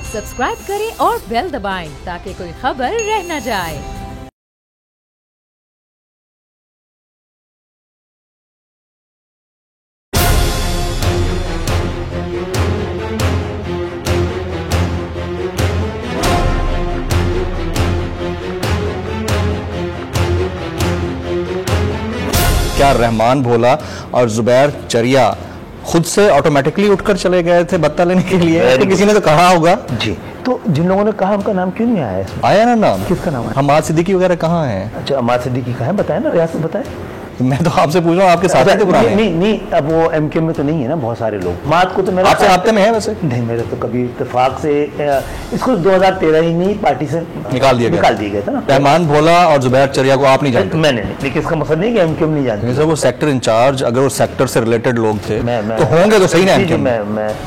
Subscribe करें और bell दबाएं ताकि कोई खबर रह न जाए। क्या रहमान भोला और जुबैर चरिया खुद से ऑटोमेटिकली उठकर चले गए थे बत्ता लेने के लिए? तो किसी ने तो कहा होगा जी। तो जिन लोगों ने कहा उनका नाम क्यों नहीं आया इसमें? आया ना नाम। किसका नाम है? हमाद सिद्दीकी वगैरह कहाँ हैं? अच्छा, हमाद सिद्दीकी कहाँ है? बताए ना, रियासत बताए। मैं तो आपसे पूछ रहा हूँ, आपके साथ थे पुराने? नहीं, अब वो एमक्यूएम में तो नहीं है ना बहुत सारे लोग। मात को तो मेरे आपसे राब्ते में है वैसे? नहीं, मेरे तो कभी इत्तेफाक से इसको 2013 ही नहीं पार्टी से निकाल दिया गया था ना। रहमान भोला और जुबैर चरिया को आप नहीं जानते? मैंने नहीं, लेकिन इसका मतलब नहीं कि एमक्यूएम नहीं जानते। सर वो सेक्टर इंचार्ज, अगर वो सेक्टर से रिलेटेड लोग थे तो होंगे तो सही ना एमक्यूएम?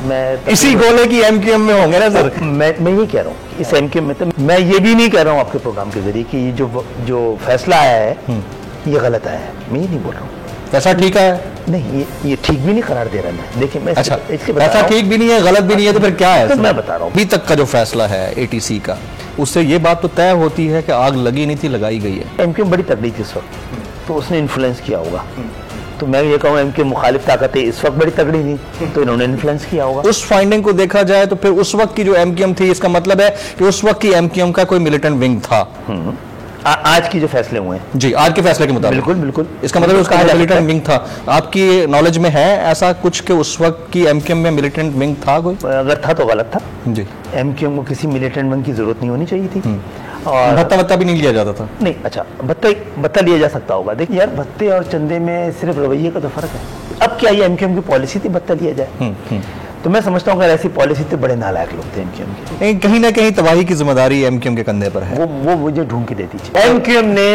मैं इसी गोले की एमक्यूएम में होंगे ना सर? मैं ये कह रहा हूँ इस एमक्यूएम में, तो मैं ये भी नहीं कह रहा हूँ आपके प्रोग्राम के जरिए कि जो फैसला आया है ये गलत आया है। मैं ये नहीं बोल रहा हूँ ऐसा ठीक है। नहीं, ये ठीक भी नहीं करार दे रहा मैं। देखिए मैं अच्छा, ऐसा ठीक भी नहीं है, गलत भी नहीं है, तो फिर क्या है? तो मैं बता रहा हूँ अभी तक का जो फैसला है एटीसी का, उससे ये बात तो तय होती है कि आग लगी नहीं थी, लगाई गई है। एमक्यूएम बड़ी तगड़ी थी इस वक्त, तो उसने इन्फ्लुएंस किया होगा। तो मैं ये कहूँ एमक्यूएम मुखालिफ ताकतें इस वक्त बड़ी तगड़ी थी, तो इन्होंने इन्फ्लुएंस किया होगा। उस फाइंडिंग को देखा जाए तो फिर उस वक्त की जो एमक्यूएम थी, इसका मतलब है कि उस वक्त की एमक्यूएम का कोई मिलिटेंट विंग था। आज की जो फैसले हुए हैं जी, आज के फैसले के मुताबिक बिल्कुल इसका मतलब उसका मिलिटेंट विंग था। आपकी नॉलेज में है ऐसा कुछ कि उस वक्त की एमक्यूएम में मिलिटेंट विंग था कोई? अगर था तो गलत था जी। एमक्यूएम को किसी मिलिटेंट विंग की जरूरत नहीं होनी चाहिए थी। और भत्ता भी नहीं लिया जाता था? नहीं। अच्छा, भत्ता लिया जा सकता होगा। देखिए यार, भत्ते और चंदे में सिर्फ रवैये का तो फर्क है। अब क्या ये एमक्यूएम की पॉलिसी थी भत्ता लिया जाए? तो मैं समझता हूँ अगर ऐसी पॉलिसी थी, बड़े नालायक लोग थे एमक्यूएम के। कहीं ना कहीं तबाही की जिम्मेदारी एमक्यूएम के कंधे पर है। वो मुझे ढूंढ के देती थी। एमक्यूएम ने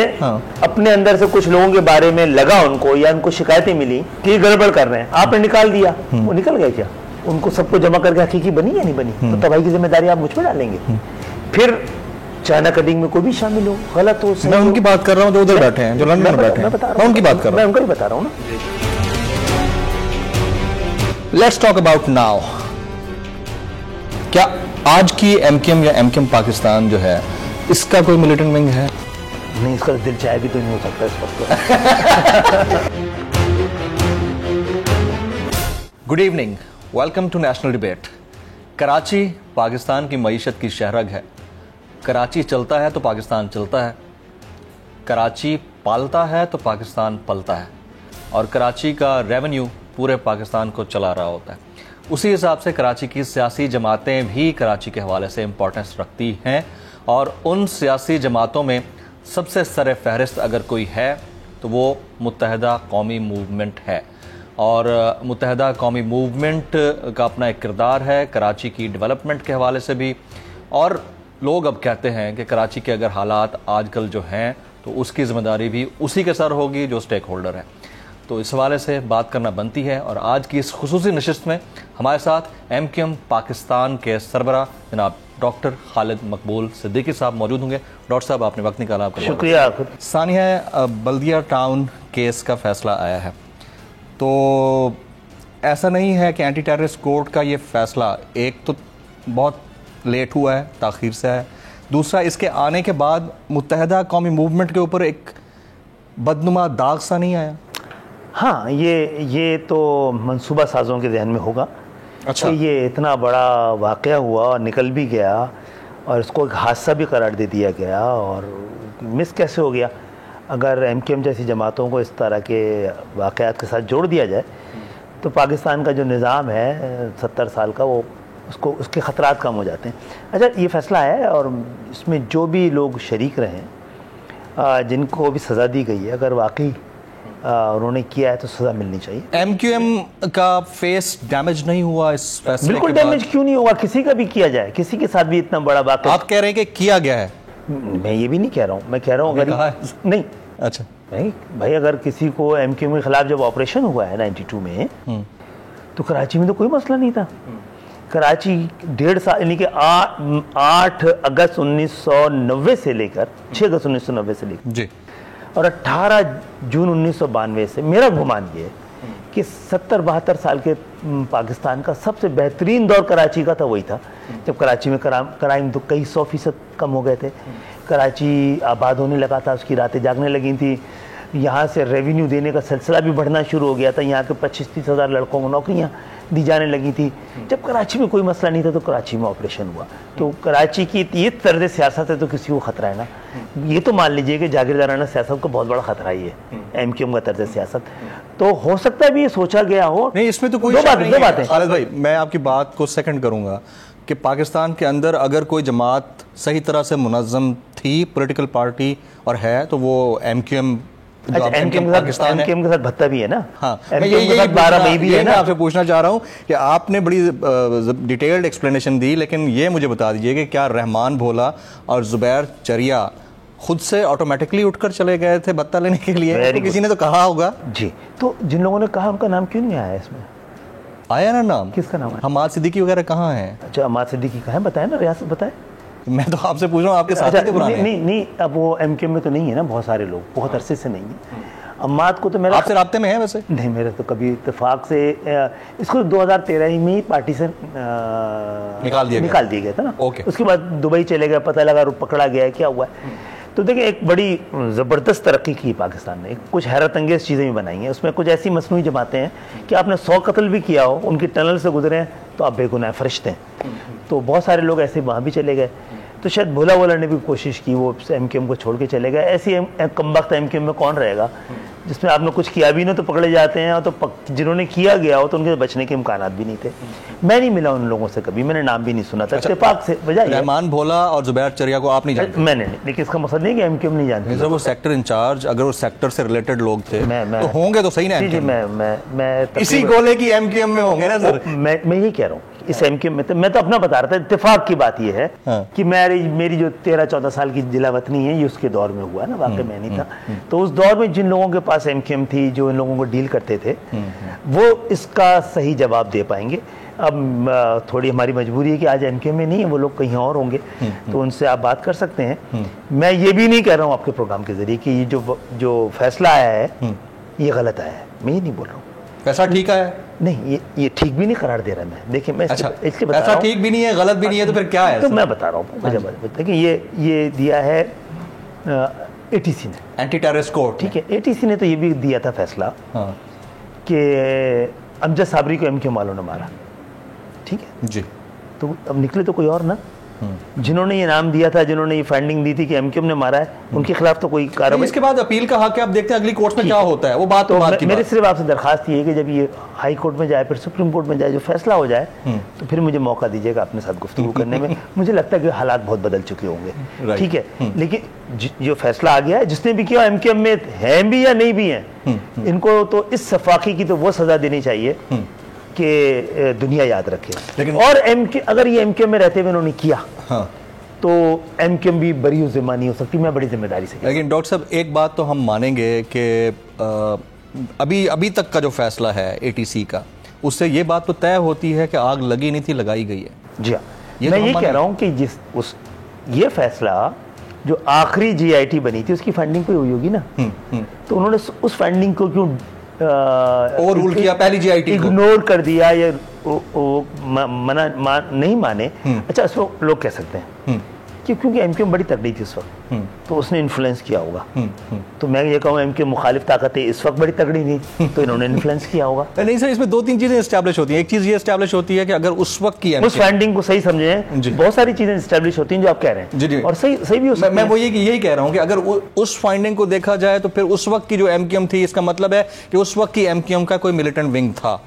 अपने अंदर से कुछ लोगों के बारे में लगा उनको, या उनको शिकायतें मिली कि गड़बड़ कर रहे हैं, आपने निकाल दिया। वो निकल गए क्या? उनको सबको जमा करके हकीकी बनी या नहीं बनी? तो तबाही की जिम्मेदारी आप मुझ पर डालेंगे? फिर चाइना कटिंग में कोई भी शामिल हो, गलत हो। मैं उनकी बात कर रहा हूँ जो उधर बैठे हैं, जो लंदन में बैठे हैं, मैं उनकी बात कर रहा हूँ। मैं उनका ही बता रहा हूँ ना। Let's talk about now. क्या आज की एमक्यूएम या एमक्यूएम पाकिस्तान जो है, इसका कोई मिलिटेंट विंग है? नहीं, इसका दिल चाहे भी तो नहीं हो सकता इस वक्त। Good evening, welcome to national debate. Karachi Pakistan की मईशत की शहरग है। कराची चलता है तो पाकिस्तान चलता है, कराची पालता है तो पाकिस्तान पलता है, और कराची का रेवेन्यू पूरे पाकिस्तान को चला रहा होता है। उसी हिसाब से कराची की सियासी जमातें भी कराची के हवाले से इम्पोर्टेंस रखती हैं, और उन सियासी जमातों में सबसे सर फहरिस्त अगर कोई है तो वो मुत्तहदा कौमी मूवमेंट है। और मुत्तहदा कौमी मूवमेंट का अपना एक किरदार है कराची की डेवलपमेंट के हवाले से भी। और लोग अब कहते हैं कि कराची के अगर हालात आजकल जो हैं तो उसकी ज़िम्मेदारी भी उसी के सर होगी जो स्टेक होल्डर है। तो इस हवाले से बात करना बनती है, और आज की इस खुसूसी नशिस्त में हमारे साथ एमक्यूएम पाकिस्तान के सरबराह जनाब डॉक्टर खालिद मकबूल सिद्दीकी साहब मौजूद होंगे। डॉक्टर साहब, आपने वक्त निकाला, आपका शुक्रिया। सानिया, बल्दिया टाउन केस का फैसला आया है, तो ऐसा नहीं है कि एंटी टेररिस्ट कोर्ट का ये फैसला एक तो बहुत लेट हुआ है, ताख़ीर से है, दूसरा इसके आने के बाद मुत्तहदा कौमी मूवमेंट के ऊपर एक बदनुमा दाग सा नहीं आया? हाँ, ये तो मंसूबा साजों के जहन में होगा। अच्छा। ये इतना बड़ा वाक़या हुआ और निकल भी गया, और इसको एक हादसा भी करार दे दिया गया, और मिस कैसे हो गया? अगर एमक्यूएम जैसी जमातों को इस तरह के वाक़यात के साथ जोड़ दिया जाए तो पाकिस्तान का जो निज़ाम है 70 साल का, वो उसके ख़तरात कम हो जाते हैं। अच्छा, ये फ़ैसला है और इसमें जो भी लोग शरीक रहे, जिनको भी सज़ा दी गई है, अगर वाकई उन्होंने किया है तो सज़ा मिलनी चाहिए। एमक्यूएम का फेस डैमेज नहीं हुआ इस फैसले? बिल्कुल डैमेज क्यों नहीं हुआ? किसी का भी किया जाए, किसी के साथ भी इतना बड़ा वाक़या। आप कह रहे हैं कि किया गया है? मैं ये भी नहीं कह रहा हूँ, मैं कह रहा हूँ अगर नहीं। अच्छा भाई, अगर किसी को एमक्यूएम के खिलाफ जब ऑपरेशन हुआ है 92 में, तो कराची में तो कोई मसला नहीं था। कराची 1.5 साल यानी कि 8 अगस्त 1990 से लेकर 6 अगस्त 1990 से लेकर जी, और 18 जून 1992 से, मेरा गुमान ये है कि 70-72 साल के पाकिस्तान का सबसे बेहतरीन दौर कराची का था, वही था जब कराची में क्राइम तो कई 100% कम हो गए थे। कराची आबाद होने लगा था, उसकी रातें जागने लगी थी, यहाँ से रेवेन्यू देने का सिलसिला भी बढ़ना शुरू हो गया था, यहाँ के 25-30 हज़ार लड़कों को नौकरियाँ दी जाने लगी थी। जब कराची में कोई मसला नहीं था तो कराची में ऑपरेशन हुआ। तो कराची की ये तर्ज सियासत है तो किसी को ख़तरा है ना, ये तो मान लीजिए कि जागीरदाराना सियासत को बहुत बड़ा ख़तरा ही है MQM का तर्ज सियासत। तो हो सकता है भी ये सोचा गया हो, नहीं इसमें तो कोई दो बातें। खालिद भाई मैं आपकी बात को सेकंड करूंगा कि पाकिस्तान के अंदर अगर कोई जमात सही तरह से मुनज़्ज़म थी, पॉलिटिकल पार्टी और है, तो वो MQM MQM के साथ भत्ता भी है ना। हाँ, मैं यही 12 मई भी है ना। आपसे पूछना चाह रहा हूँ कि आपने बड़ी डिटेल्ड एक्सप्लेनेशन दी, लेकिन ये मुझे बता दीजिए कि क्या रहमान भोला और जुबैर चरिया खुद से ऑटोमेटिकली उठकर चले गए थे भत्ता लेने के लिए? तो किसी ने तो कहा होगा जी। तो जिन लोगों ने कहा उनका नाम क्यों नहीं आया इसमें? आया ना नाम, किसका नाम है? हमाद सिद्दीकी वगैरह कहाँ हैं? अच्छा, हमाद सिद्दीकी का है, बताए ना, रियासत बताए। मैं तो आपसे पूछ रहा हूँ, आपके साथी थे पुराने। नहीं, अब वो MQM में तो नहीं है ना, बहुत सारे लोग बहुत अरसे से नहीं है। अम्माद को तो मेरा आपसे राब्ते में है वैसे? नहीं, मेरे तो कभी इत्तेफाक से इसको 2013 में ही पार्टी से निकाल दिया गया था ना। उसके बाद दुबई चले गए, पता लगा पकड़ा गया है, क्या हुआ है। तो देखिए एक बड़ी ज़बरदस्त तरक्की की पाकिस्तान ने, कुछ हैरत अंगेज़ चीज़ें भी बनाई हैं। उसमें कुछ ऐसी मसनूई जमातें हैं कि आपने 100 कत्ल भी किया हो, उनकी टनल से गुजरे हैं तो आप बेगुनाह फरिश्ते हैं। तो बहुत सारे लोग ऐसे वहाँ भी चले गए। तो शायद भोला वोला ने भी कोशिश की, वो MQM को छोड़ के चले गए। ऐसी कमबख्त MQM में कौन रहेगा जिसमें आपने कुछ किया भी ना तो पकड़े जाते हैं, और तो जिन्होंने किया गया हो तो उनके बचने के इम्कानात भी नहीं थे। मैं नहीं मिला उन लोगों से कभी, मैंने नाम भी नहीं सुना था। इत्तेफाक से बजाय रहमान भोला और जुबैर चरिया को आप नहीं जानते? मैंने नहीं, लेकिन इसका मकसद नहीं कि MQM नहीं जानते। सर वो सेक्टर इंचार्ज, अगर वो सेक्टर से रिलेटेड लोग थे तो होंगे तो सही ना। जी, मैं इसी गोले की MQM में होंगे ना सर। मैं यही कह रहा हूँ इस MQM में, तो मैं तो अपना बता रहा था। इत्तेफाक की बात यह है कि मेरी जो 13-14 साल की जिला वतनी है, ये उसके दौर में हुआ ना, वाकई मैं नहीं था। तो उस दौर में जिन लोगों के पास MQM थी, जो इन लोगों को डील करते थे, वो इसका सही जवाब दे पाएंगे। अब थोड़ी हमारी मजबूरी है कि आज MQM में नहीं है, वो लोग कहीं और होंगे, तो उनसे आप बात कर सकते हैं। मैं ये भी नहीं कह रहा हूँ आपके प्रोग्राम के जरिए कि ये जो फैसला आया है ये गलत आया है, मैं ये नहीं बोल रहा हूँ। फैसला ठीक है? नहीं, ये ठीक भी नहीं करार दे रहा मैं। देखिए मैं इसलिए बता रहा हूं, ठीक भी नहीं है, गलत भी नहीं है, तो फिर क्या है? तो मैं बता रहा हूँ, देखिए ये दिया है ATC ने, एंटी टेररिस्ट कोर्ट। ठीक है, ATC ने तो ये भी दिया था फैसला कि अमजद साबरी को MQM वालों ने मारा। ठीक है जी। तो अब निकले तो कोई और ना, जिन्होंने ये नाम दिया था, जिन्होंने ये फाइंडिंग दी थी कि MQM ने मारा है, उनके खिलाफ तो कोई कार्रवाई। इसके बाद अपील का हक है, आप देखते हैं अगली कोर्ट में क्या होता है, वो बात तो बात की मेरी सिर्फ आपसे दरखास्त ये है कि जब ये हाई कोर्ट में जाए, फिर सुप्रीम कोर्ट में जाए, जो फैसला हो जाए, तो फिर मुझे मौका दीजिएगा अपने साथ गुफ्तगू करने में। मुझे लगता है कि हालात बहुत बदल चुके होंगे, ठीक है, लेकिन जो फैसला आ गया है, जिसने भी किया MQM में है भी या नहीं भी है, इनको तो इस सफाकी की तो वो सजा देनी चाहिए कि दुनिया याद रखे। लेकिन और अगर ये MQM में रहते हुए उन्होंने किया तो MQM भी बड़ी जिम्मा नहीं हो सकती, मैं बड़ी जिम्मेदारी से। लेकिन डॉक्टर साहब एक बात तो हम मानेंगे कि अभी तक का जो फैसला है ATC का, उससे ये बात तो तय होती है कि आग लगी नहीं थी, लगाई गई है। जी हाँ, मैं ये कह रहा हूँ कि ये फैसला जो आखिरी GIT बनी थी उसकी फंडिंग पे हुई होगी ना, तो उन्होंने उस फंडिंग को क्यों ओवर रूल किया, पहली GIT इग्नोर कर दिया या नहीं माने। अच्छा, इसको लोग कह सकते हैं क्योंकि MQM बड़ी तगड़ी थी उस वक्त, तो उसने इन्फ्लुएंस किया होगा। तो मैं ये कहूँ MQM मुखालिफ ताकतें इस वक्त बड़ी तगड़ी नहीं, तो इन्होंने इन्फ्लुएंस किया होगा। नहीं सर, इसमें 2-3 चीजें एस्टैब्लिश होती हैं। एक चीज ये एस्टैब्लिश होती है कि अगर उस वक्त की उस फंडिंग को सही समझें, बहुत सारी चीजें एस्टैब्लिश होती हैं जो आप कह रहे हैं। जी, और सही भी हो सकती है। मैं वो यही कह रहा हूँ कि अगर उस फाइंडिंग को देखा जाए तो फिर उस वक्त की जो MQM थी, इसका मतलब है कि उस वक्त की MQM का कोई मिलिटेंट विंग था।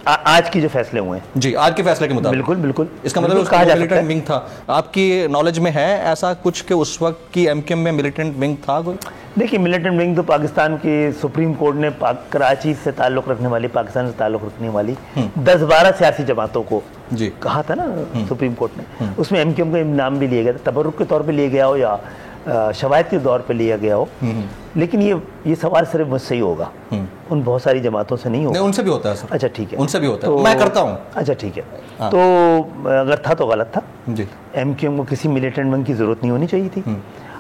आज की जो फैसले हुए हैं, जी, आज के फैसले के मुताबिक बिल्कुल इसका मतलब उसका मिलिटेंट विंग था। आपकी नॉलेज में है ऐसा कुछ कि उस वक्त की MQM में मिलिटेंट विंग था कोई? देखिए, मिलिटेंट विंग तो पाकिस्तान के सुप्रीम कोर्ट ने कराची से ताल्लुक़ रखने वाली, पाकिस्तान से ताल्लुक़ रखने वाली 10-12 सियासी जमातों को जी कहा था ना सुप्रीम कोर्ट ने। उसमें MQM का नाम भी लिया गया था, तबर्रुक के तौर पर लिया गया हो या शवायद के दौर पे लिया गया हो। लेकिन ये सवाल सिर्फ मुझसे ही होगा, उन बहुत सारी जमातों से नहीं होगा। उनसे भी होता है सर। अच्छा ठीक है, उनसे भी होता है, मैं करता हूँ। अच्छा ठीक है, तो अगर था तो गलत था जी। MQM को किसी मिलिटेंट विंग की जरूरत नहीं होनी चाहिए थी।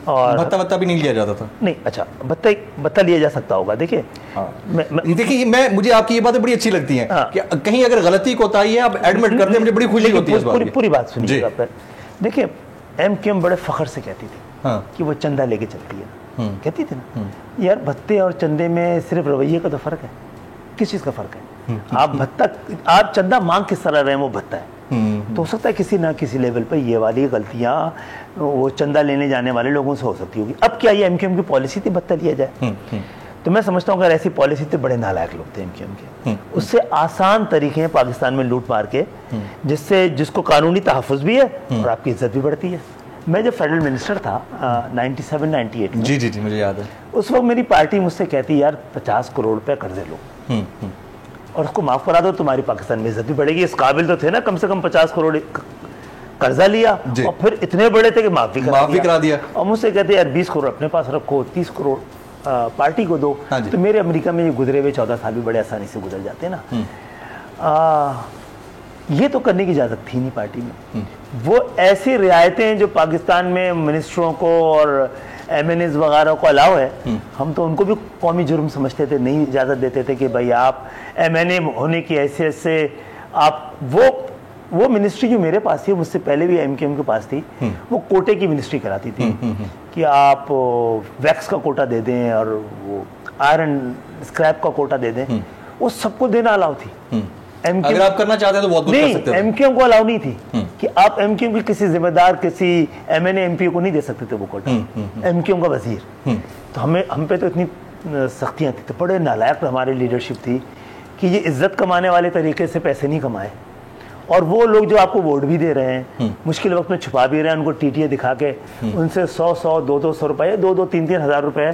और भत्ता भी नहीं लिया जाता था? नहीं, अच्छा भत्ता लिया जा सकता होगा। देखिए देखिए, मुझे आपकी ये बातें बड़ी अच्छी लगती हैं कि कहीं अगर गलती कोताही है आप एडमिट करते हैं, मुझे बड़ी खुशी होती है इस बात की। पूरी बात सुनिए। देखिए एमक्यूएम बड़े फख्र से कहती थी कि वो चंदा लेके चलती है, कहती थी ना यार भत्ते और चंदे में सिर्फ रवैये का तो फर्क है। किस चीज़ का फर्क है? आप चंदा मांग किस तरह रहे हैं, वो भत्ता है। तो हो सकता है किसी ना किसी लेवल पर ये वाली गलतियां वो चंदा लेने जाने वाले लोगों से हो सकती होगी। अब क्या ये एमक्यूएम की पॉलिसी थी भत्ता लिया जाए? तो मैं समझता हूँ अगर ऐसी पॉलिसी थी, बड़े नालायक लोग थे एमक्यूएम के। उससे आसान तरीके हैं पाकिस्तान में लूट मार के, जिसको कानूनी तहफ़्फ़ुज़ भी है और आपकी इज्जत भी बढ़ती है। मैं जब फेडरल मिनिस्टर था 97-98 में, जी मुझे याद है, उस वक्त मेरी पार्टी मुझसे कहती यार 50 करोड़ रुपए कर्जे लो और उसको माफ करा दो, तुम्हारी पाकिस्तान में इज्जत भी बढ़ेगी। इस काबिल तो थे ना कम से कम 50 करोड़ कर्जा लिया और फिर इतने बड़े थे कि माफ भी करा दिया। और मुझसे कहते यार 20 करोड़ अपने पास रखो, 30 करोड़ पार्टी को दो। तो मेरे अमेरिका में ये गुजरे हुए 14 साल भी बड़े आसानी से गुजर जाते ना। ये तो करने की इजाज़त थी नहीं पार्टी में। वो ऐसी रियायतें जो पाकिस्तान में मिनिस्टरों को और MNAs वगैरह को अलाव है, हम तो उनको भी कौमी जुर्म समझते थे, नहीं इजाज़त देते थे कि भाई आप MNA होने की हैसियत से आप वो मिनिस्ट्री जो मेरे पास थी, मुझसे पहले भी एमक्यूएम के पास थी, वो कोटे की मिनिस्ट्री कराती थी कि आप वैक्स का कोटा दे दें और वो आयरन स्क्रैप का कोटा दे दें, वो सबको देना अलाउ थी। अगर आप करना चाहते हैं तो बहुत कुछ कर सकते थे। एमक्यूएम को अलाउ नहीं थी कि आप एमक्यूएम के किसी जिम्मेदार किसी MNA MP को नहीं दे सकते थे वो कोटा, एमक्यूएम का वजीर। तो हम पे तो इतनी सख्तियां थी, तो बड़े नालायक हमारी लीडरशिप थी कि ये इज्जत कमाने वाले तरीके से पैसे नहीं कमाए। और वो लोग जो आपको वोट भी दे रहे हैं, मुश्किल वक्त में छुपा भी रहे हैं, उनको टीटीए दिखा के उनसे 100-100, 200 रुपए, 2-3 हज़ार रुपए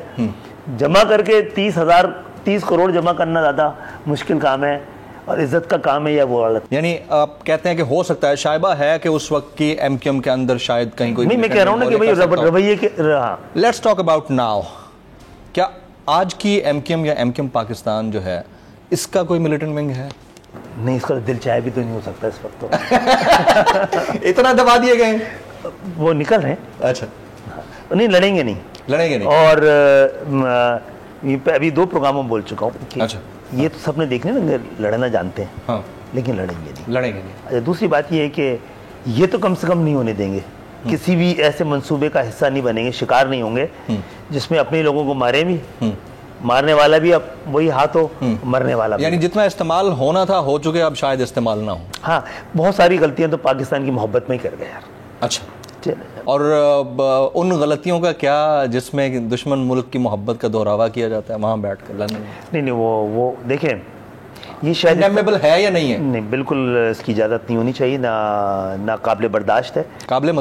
जमा करके 30 करोड़ जमा करना ज़्यादा मुश्किल काम है और इज्जत का काम है या वो हालत। यानी आप कहते हैं कि हो सकता है, शायबा है कि उस वक्त की एमक्यूएम के अंदर शायद कहीं कोई, नहीं मैं कह रहा हूँ ना कि भाई रवैये के। Let's talk about now. क्या आज की एमक्यूएम या एमक्यूएम पाकिस्तान जो है, इसका कोई मिलिटेंट विंग है? नहीं, इसका दिल चाहे भी तो नहीं हो सकता इस वक्त तो। इतना दबा दिए गए, वो निकल रहे हैं। अच्छा, नहीं लड़ेंगे नहीं। और अभी 2 प्रोग्रामों में बोल चुका हूँ। अच्छा, ये तो सबने देखने ना, लड़ना जानते हैं। हाँ। लेकिन लड़ेंगे नहीं। अच्छा, दूसरी बात ये है कि ये तो कम से कम नहीं होने देंगे, किसी भी ऐसे मंसूबे का हिस्सा नहीं बनेंगे, शिकार नहीं होंगे जिसमें अपने लोगों को मारे भी, मारने वाला भी अब वही हाथ हो, मरने वाला भी। यानी जितना इस्तेमाल होना था हो चुके, अब शायद इस्तेमाल ना हो। हाँ, बहुत सारी गलतियां तो पाकिस्तान की मोहब्बत में ही कर गए यार। अच्छा, और उन गलतियों का क्या जिसमें दुश्मन मुल्क की मोहब्बत का दोहरावा किया जाता है वहाँ बैठ कर लंदन में? नहीं, वो देखें, ये शायद कंडेमेबल है या नहीं है? नहीं, बिल्कुल इसकी इजाज़त नहीं होनी चाहिए, ना काबिल बर्दाश्त है, काबिल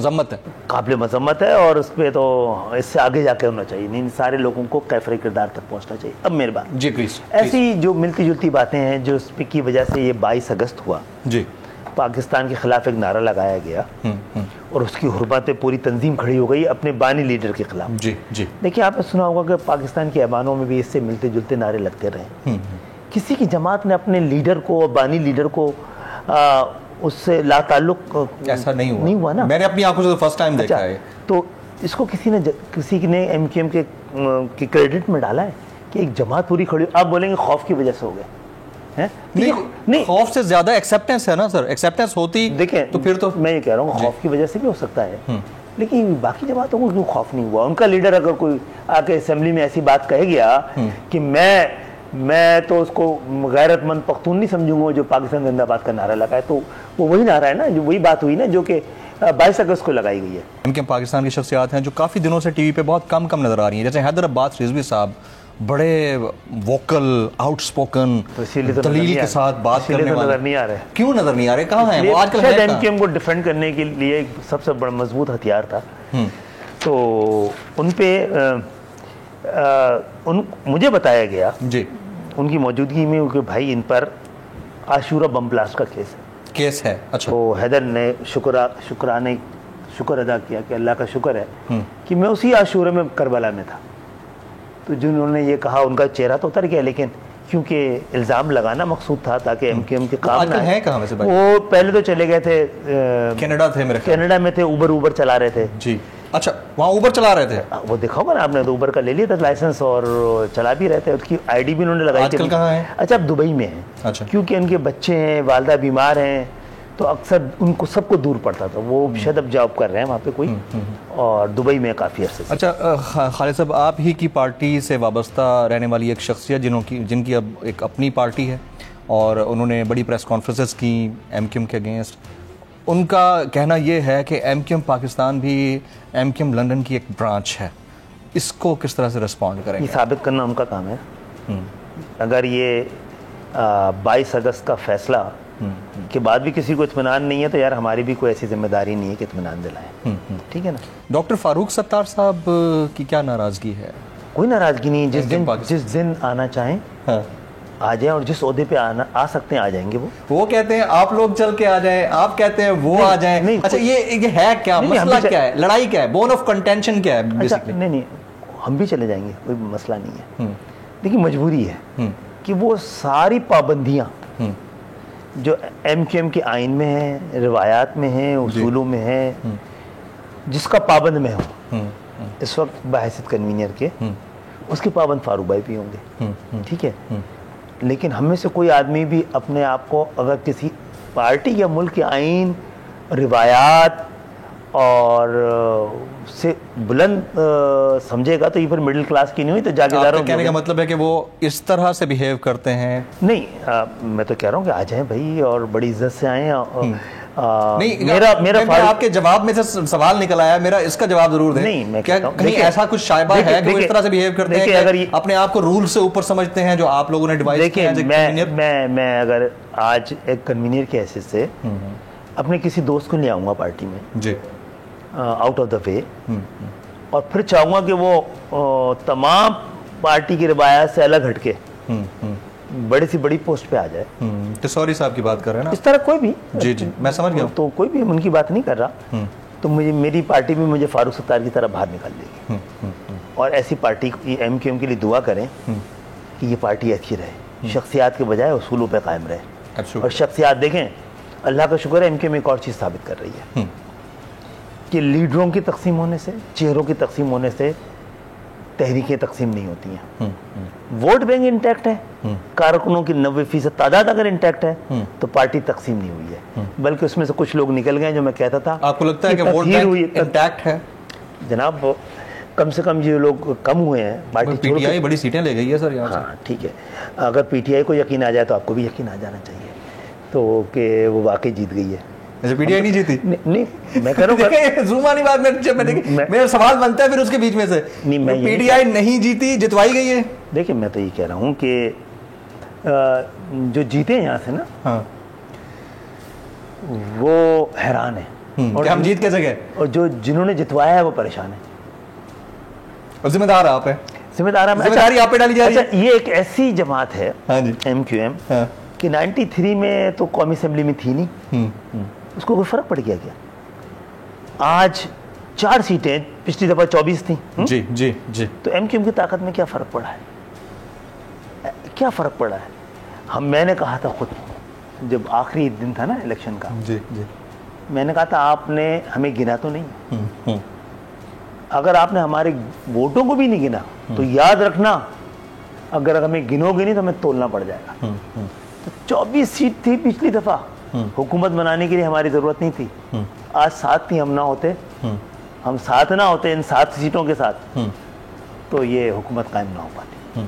मजम्मत है और उस पर तो इससे आगे जाके होना चाहिए। नहीं, सारे लोगों को कैफरे किरदार तक पहुँचना चाहिए। अब मेरी बात जी प्लीज, ऐसी जो मिलती जुलती बातें हैं जो की वजह से ये 22 अगस्त हुआ जी, पाकिस्तान के खिलाफ एक नारा लगाया गया और उसकी हुर्मत पूरी तंजीम खड़ी हो गई अपने बानी लीडर के खिलाफ। जी। देखिए, आपने सुना होगा कि पाकिस्तान के ऐवानों में भी इससे मिलते जुलते नारे लगते रहे। किसी की जमात ने अपने लीडर को और बानी लीडर को उससे लाताल्लुक ऐसा नहीं हुआ ना। मैंने अपनी आंखों से फर्स्ट टाइम देखा है। तो इसको किसी ने एमक्यूएम के क्रेडिट में डाला है कि एक जमात पूरी खड़ी। आप बोलेंगे खौफ की वजह से हो गया है? नहीं, खौफ से ज्यादा एक्सेप्टेंस है ना सर। एक्सेप्टेंस होती देखें, तो फिर तो मैं ये कह रहा हूँ खौफ की वजह से भी हो सकता है, लेकिन बाकी जमातों को क्यों खौफ नहीं हुआ? उनका लीडर अगर कोई आके असेंबली में ऐसी बात कह गया कि मैं तो उसको गैरतमंद पख्तून नहीं समझूंगा जो पाकिस्तान जिंदाबाद का नारा लगाए, तो वो वही नारा है ना, जो वही बात हुई ना जो कि 22 अगस्त को लगाई गई है। इनके पाकिस्तान की शख्सियात हैं जो काफ़ी दिनों से टीवी पे बहुत कम नजर आ रही हैं, जैसे हैदर अब्बास रिजवी साहब, बड़े वोकल, आउटस्पोकन, तो दलील के साथ बात करने वाले। नजर नहीं आ रहे। क्यों नजर नहीं आ रहे? कहाँ हैं वो आजकल? एमक्यूएम को डिफेंड करने के लिए एक सबसे बड़ा मजबूत हथियार था। तो उन पे मुझे बताया गया जी उनकी मौजूदगी में कि भाई इन पर आशूरा बम ब्लास्ट का केस है। अच्छा, तो हैदर ने शुक्र अदा किया कि अल्लाह का शुक्र है कि मैं उसी आशूरा में करबला में था। तो जिन्होंने ये कहा उनका चेहरा तो उतर गया, लेकिन क्योंकि इल्ज़ाम लगाना मकसूद था ताकि एमक्यूएम के काम ना है। कहाँ वैसे भाई? वो पहले तो चले गए थे, कनाडा थे, मेरे कनाडा में थे, उबर चला रहे थे जी। अच्छा, वहाँ ऊबर चला रहे थे? वो देखा होगा ना आपने, तो ऊबर का ले लिया था लाइसेंस और चला भी रहे थे, उसकी आईडी भी उन्होंने लगाई थी। आजकल कहाँ है? अच्छा, अब दुबई में है। अच्छा। क्योंकि उनके बच्चे हैं, वालदा बीमार हैं, तो अक्सर उनको सबको दूर पड़ता था। वो शायद अब जॉब कर रहे हैं वहाँ पे कोई, और दुबई में काफ़ी अरसे से। अच्छा खालिद साहब, आप ही की पार्टी से वाबस्ता रहने वाली एक शख्सियत जिनकी अब एक अपनी पार्टी है और उन्होंने बड़ी प्रेस कॉन्फ्रेंसेस की एमक्यूएम के अगेंस्ट, उनका कहना ये है कि एमक्यूएम पाकिस्तान भी एमक्यूएम लंदन की एक ब्रांच है, इसको किस तरह से रिस्पॉन्ड करेंगे? ये साबित करना उनका काम है। अगर ये 22 अगस्त का फैसला के बाद भी किसी को इत्मीनान नहीं है, तो यार हमारी भी कोई ऐसी जिम्मेदारी नहीं है कि इत्मीनान दिलाएं। ठीक है ना। डॉक्टर फारूक सत्तार साहब की क्या नाराज़गी है? कोई नाराज़गी नहीं, जिस दिन आना चाहें हाँ। आ जाए, और जिस ओहदे पे आ सकते हैं आ जाएंगे। वो कहते हैं आप लोग चल के आ जाएं, आप कहते हैं वो आ जाएं। नहीं, अच्छा, ये है क्या मसला, क्या है लड़ाई, क्या है बोन ऑफ कंटेंशन, क्या है बेसिकली? नहीं, हम भी चले जाएंगे, कोई मसला नहीं है। देखिए, मजबूरी है कि वो सारी पाबंदियां जो एमक्यूएम के आइन में है, रिवायात में है, उसूलों में है, जिसका पाबंद मैं हूँ इस वक्त बहैसियत कन्वीनियर के, उसके पाबंद फारूक भाई भी होंगे। ठीक है। लेकिन हम में से कोई आदमी भी अपने आप को अगर किसी पार्टी या मुल्क के आइन, रिवायात और से बुलंद समझेगा, तो ये फिर मिडिल क्लास की नहीं हुई, तो जागीरदारों। कहने का मतलब है कि वो इस तरह से बिहेव करते हैं? नहीं, मैं तो कह रहा हूँ कि आ जाएं भाई, और बड़ी इज्जत से आएँ। नहीं, मेरा आपके जवाब में से सवाल निकल आया, मेरा इसका जवाब जरूर दें। नहीं, मैं क्या कहीं ऐसा कुछ शायबा है कि वो इस तरह से बिहेव करते हैं कि अगर अपने आप को रूल से ऊपर समझते हैं जो आप लोगों ने डिवाइस किया है? मैं अगर आज एक कन्वीनियर के हैसियत से अपने किसी दोस्त को ले आऊँगा पार्टी में जी, आउट ऑफ द वे, और फिर चाहूँगा कि वो तमाम पार्टी की रिवायत से अलग हटके बड़ी सी बड़ी पोस्ट पे आ जाए। तिसौरी साहब की बात कर रहे हैं ना? इस तरह कोई भी। जी, मैं समझ गया। तो कोई भी उनकी बात नहीं कर रहा, तो मेरी पार्टी भी मुझे फारूक सत्तार की तरह बाहर निकाल देगी। और ऐसी पार्टी की, एमक्यूएम के लिए दुआ करें कि ये पार्टी अच्छी रहे, शख्सियात के बजाय उसूलों पे कायम रहे। और शख्सियात देखें, अल्लाह का शुक्र है, एमक्यूएम एक और चीज़ साबित कर रही है कि लीडरों की तकसीम होने से, चेहरों की तकसीम होने से तहरीकें तकसीम नहीं होती हैं। वोट बैंक इंटैक्ट है, कारकुनों की 90% तादाद अगर इंटैक्ट है, तो पार्टी तकसीम नहीं हुई है, बल्कि उसमें से कुछ लोग निकल गए। जो मैं कहता था, आपको लगता है कि वोट बैंक इंटैक्ट है? जनाब, कम से कम जो लोग कम हुए हैं, पार्टी पीटीआई बड़ी सीटें ले गई है सर यहाँ से। हाँ, ठीक है। अगर पीटीआई को यकीन आ जाए तो आपको भी यकीन आ जाना चाहिए तो कि वो वाकई जीत गई है। पीटीआई नहीं जीती? नहीं, मैं कह रहा हूँ जुबानी बात मेरा सवाल बनता है फिर उसके बीच में से। पीटीआई नहीं जीती, जितवाई गई है। देखिए, मैं तो ये कह रहा हूँ कि जो जीते हैं यहाँ से ना, हाँ, वो हैरान है और हम जीत कैसे गए, और जो जिन्होंने जितवाया है वो परेशान है। और जिम्मेदार आप है? जिम्मेदारी आप पे डाली जा रही है। अच्छा, ये एक ऐसी जमात है, हाँ जी, एमक्यूएम, कि 93 में तो कौमी असेंबली में थी नहीं, उसको कोई फर्क पड़ गया क्या? आज 4 सीटें, पिछली दफा 24 थी। जी जी जी। तो एमक्यूएम की ताकत में क्या फर्क पड़ा है? क्या फर्क पड़ा है? मैंने कहा था खुद, जब आखिरी दिन था ना इलेक्शन का, जी जी, मैंने कहा था आपने हमें गिना तो नहीं, अगर आपने हमारे वोटों को भी नहीं गिना तो याद रखना, अगर हमें गिनोगे नहीं तो हमें तोलना पड़ जाएगा। तो 24 सीट थी पिछली दफा, हुकूमत बनाने के लिए हमारी जरूरत नहीं थी। आज 7 थी, हम हम 7 ना होते इन 7 सीटों के साथ, तो ये हुकूमत कायम ना हो पाती।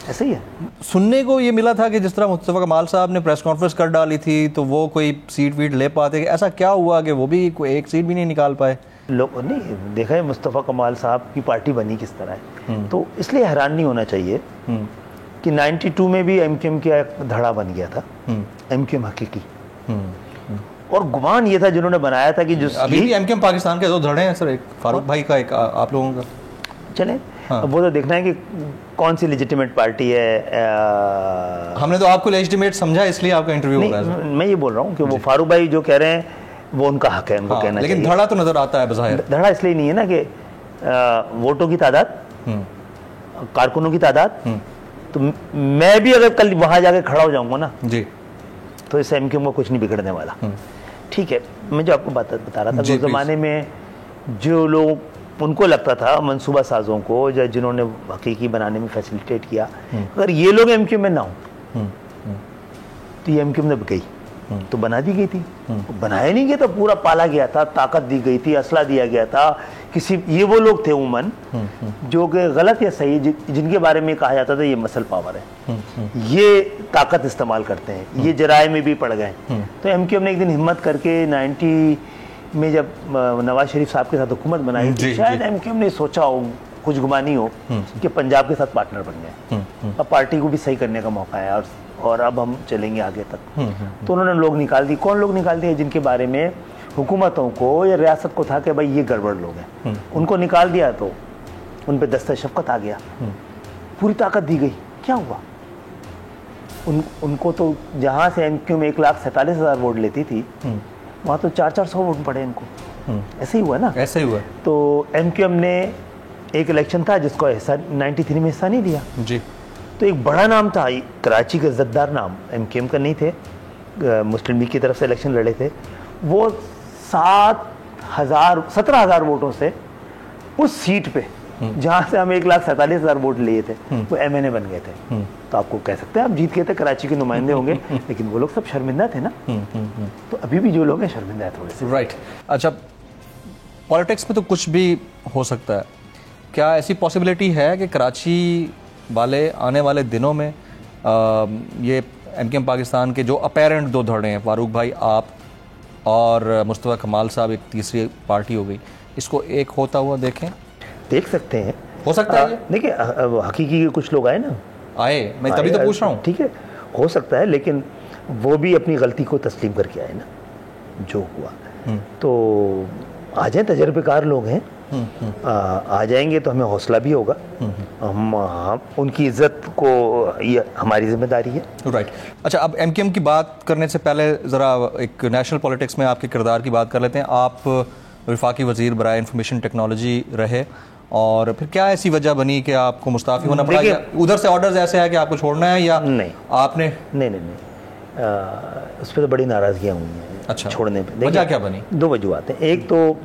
ऐसे ही है। सुनने को ये मिला था कि जिस तरह मुस्तफ़ा कमाल साहब ने प्रेस कॉन्फ्रेंस कर डाली थी तो वो कोई सीट वीट ले पाते, ऐसा क्या हुआ कि वो भी कोई एक सीट भी नहीं निकाल पाए? लोग नहीं देखा है मुस्तफ़ा कमाल साहब की पार्टी बनी किस तरह है, तो इसलिए हैरान नहीं होना चाहिए कि 92 में भी एमक्यूएम का एक धड़ा बन गया था, एमक्यूएम हकीकी। और गुमान ये था जिन्होंने बनाया था कि जो अभी भी एमक्यूएम पाकिस्तान के 2 धड़े हैं सर, एक फारूक भाई का, एक आप लोगों का। चले, अब वो तो देखना है कि कौन सी लेजिटिमेट पार्टी है। हमने तो आपको लेजिटिमेट समझा, इसलिए आपका इंटरव्यू हो रहा है। मैं ये बोल रहा हूँ कि वो फारूक भाई जो कह रहे हैं वो उनका हक है, उनको कहना लेकिन धड़ा तो नजर आता है बज़ाहिर। धड़ा इसलिए नहीं है ना कि वोटों की तादाद, कारकुनों की तादाद, तो मैं भी अगर कल वहां जाके खड़ा हो जाऊंगा ना जी, तो इस एमक्यूएम को कुछ नहीं बिगड़ने वाला। ठीक है, मैं जो आपको बता रहा था, उस जमाने में जो लोग उनको लगता था मंसूबा साजों को, या जिन्होंने हकीकी बनाने में फैसिलिटेट किया, अगर ये लोग एमक्यू में ना हो तो ये एमक्यू में गई तो बना दी गई थी। बनाया नहीं गया था, पूरा पाला गया था, ताकत दी गई थी, असला दिया गया था। किसी ये वो लोग थे उमन जो कि गलत या सही जिनके बारे में कहा जाता था ये मसल पावर है, ये ताकत इस्तेमाल करते हैं, ये जराए में भी पड़ गए। तो एमक्यू ने एक दिन हिम्मत करके 90 में जब नवाज शरीफ साहब के साथ हुकूमत बनाई थी, शायद एमक्यू ने सोचा हो, कुछ गुमानी हो कि पंजाब के साथ पार्टनर बन गए, अब पार्टी को भी सही करने का मौका है और अब हम चलेंगे आगे तक। तो उन्होंने लोग निकाल दिए। कौन लोग निकाल दिए? जिनके बारे में हुकूमतों को या रियासत को था कि भाई ये गड़बड़ लोग हैं, उनको निकाल दिया तो उन पे दस्ता शफकत आ गया, पूरी ताकत दी गई। क्या हुआ? उनको तो जहाँ से एमक्यू में 1,47,000 वोट लेती थी, वहाँ तो 400-400 वोट पड़े इनको। ऐसे ही हुआ ना? ऐसे ही हुआ। तो एमक्यूएम ने एक इलेक्शन था जिसको 93 में हिस्सा नहीं दिया जी। तो एक बड़ा नाम था, कराची के इज्जतदार नाम, एमक्यूएम का नहीं थे, मुस्लिम लीग की तरफ से इलेक्शन लड़े थे, वो 17,000 वोटों से उस सीट पे जहां से हम 1,47,000 वोट लिए थे वो एमएनए बन गए थे। तो आपको कह सकते हैं आप जीत गए थे, कराची के नुमाइंदे होंगे, लेकिन वो लोग सब शर्मिंदा थे ना। तो अभी भी जो लोग हैं शर्मिंदा है थोड़े से। राइट। अच्छा, पॉलिटिक्स में तो कुछ भी हो सकता है, क्या ऐसी पॉसिबिलिटी है कि कराची वाले आने वाले दिनों में ये एमक्यूएम पाकिस्तान के जो अपेरेंट दो धड़े हैं, फारूक भाई आप और मुस्तफा कमाल साहब, एक तीसरी पार्टी हो गई, इसको एक होता हुआ देख सकते हैं? हो सकता है। देखिए हकीकी के कुछ लोग आए ना, मैं तभी तो पूछ रहा हूँ। ठीक है, हो सकता है, लेकिन वो भी अपनी गलती को तस्लीम करके आए ना, जो हुआ। तो आ जाए, तजर्बेकार लोग हैं, आ जाएंगे तो हमें हौसला भी होगा, हम उनकी इज्जत को, ये हमारी जिम्मेदारी है। राइट। अच्छा, अब एमक्यूएम की बात करने से पहले ज़रा एक नेशनल पॉलिटिक्स में आपके किरदार की बात कर लेते हैं। आप वफाकी वज़ीर बराए इंफॉर्मेशन टेक्नोलॉजी रहे, और फिर क्या ऐसी वजह बनी कि आपको मुस्ताफ़ी होना पड़ा? उधर से ऑर्डर्स ऐसे है कि आपको छोड़ना है या नहीं? आपने नहीं, उस पर तो बड़ी नाराज़गियाँ हुई हैं। अच्छा, छोड़ने पे वजह क्या बनी? दो वजूहत हैं। एक तो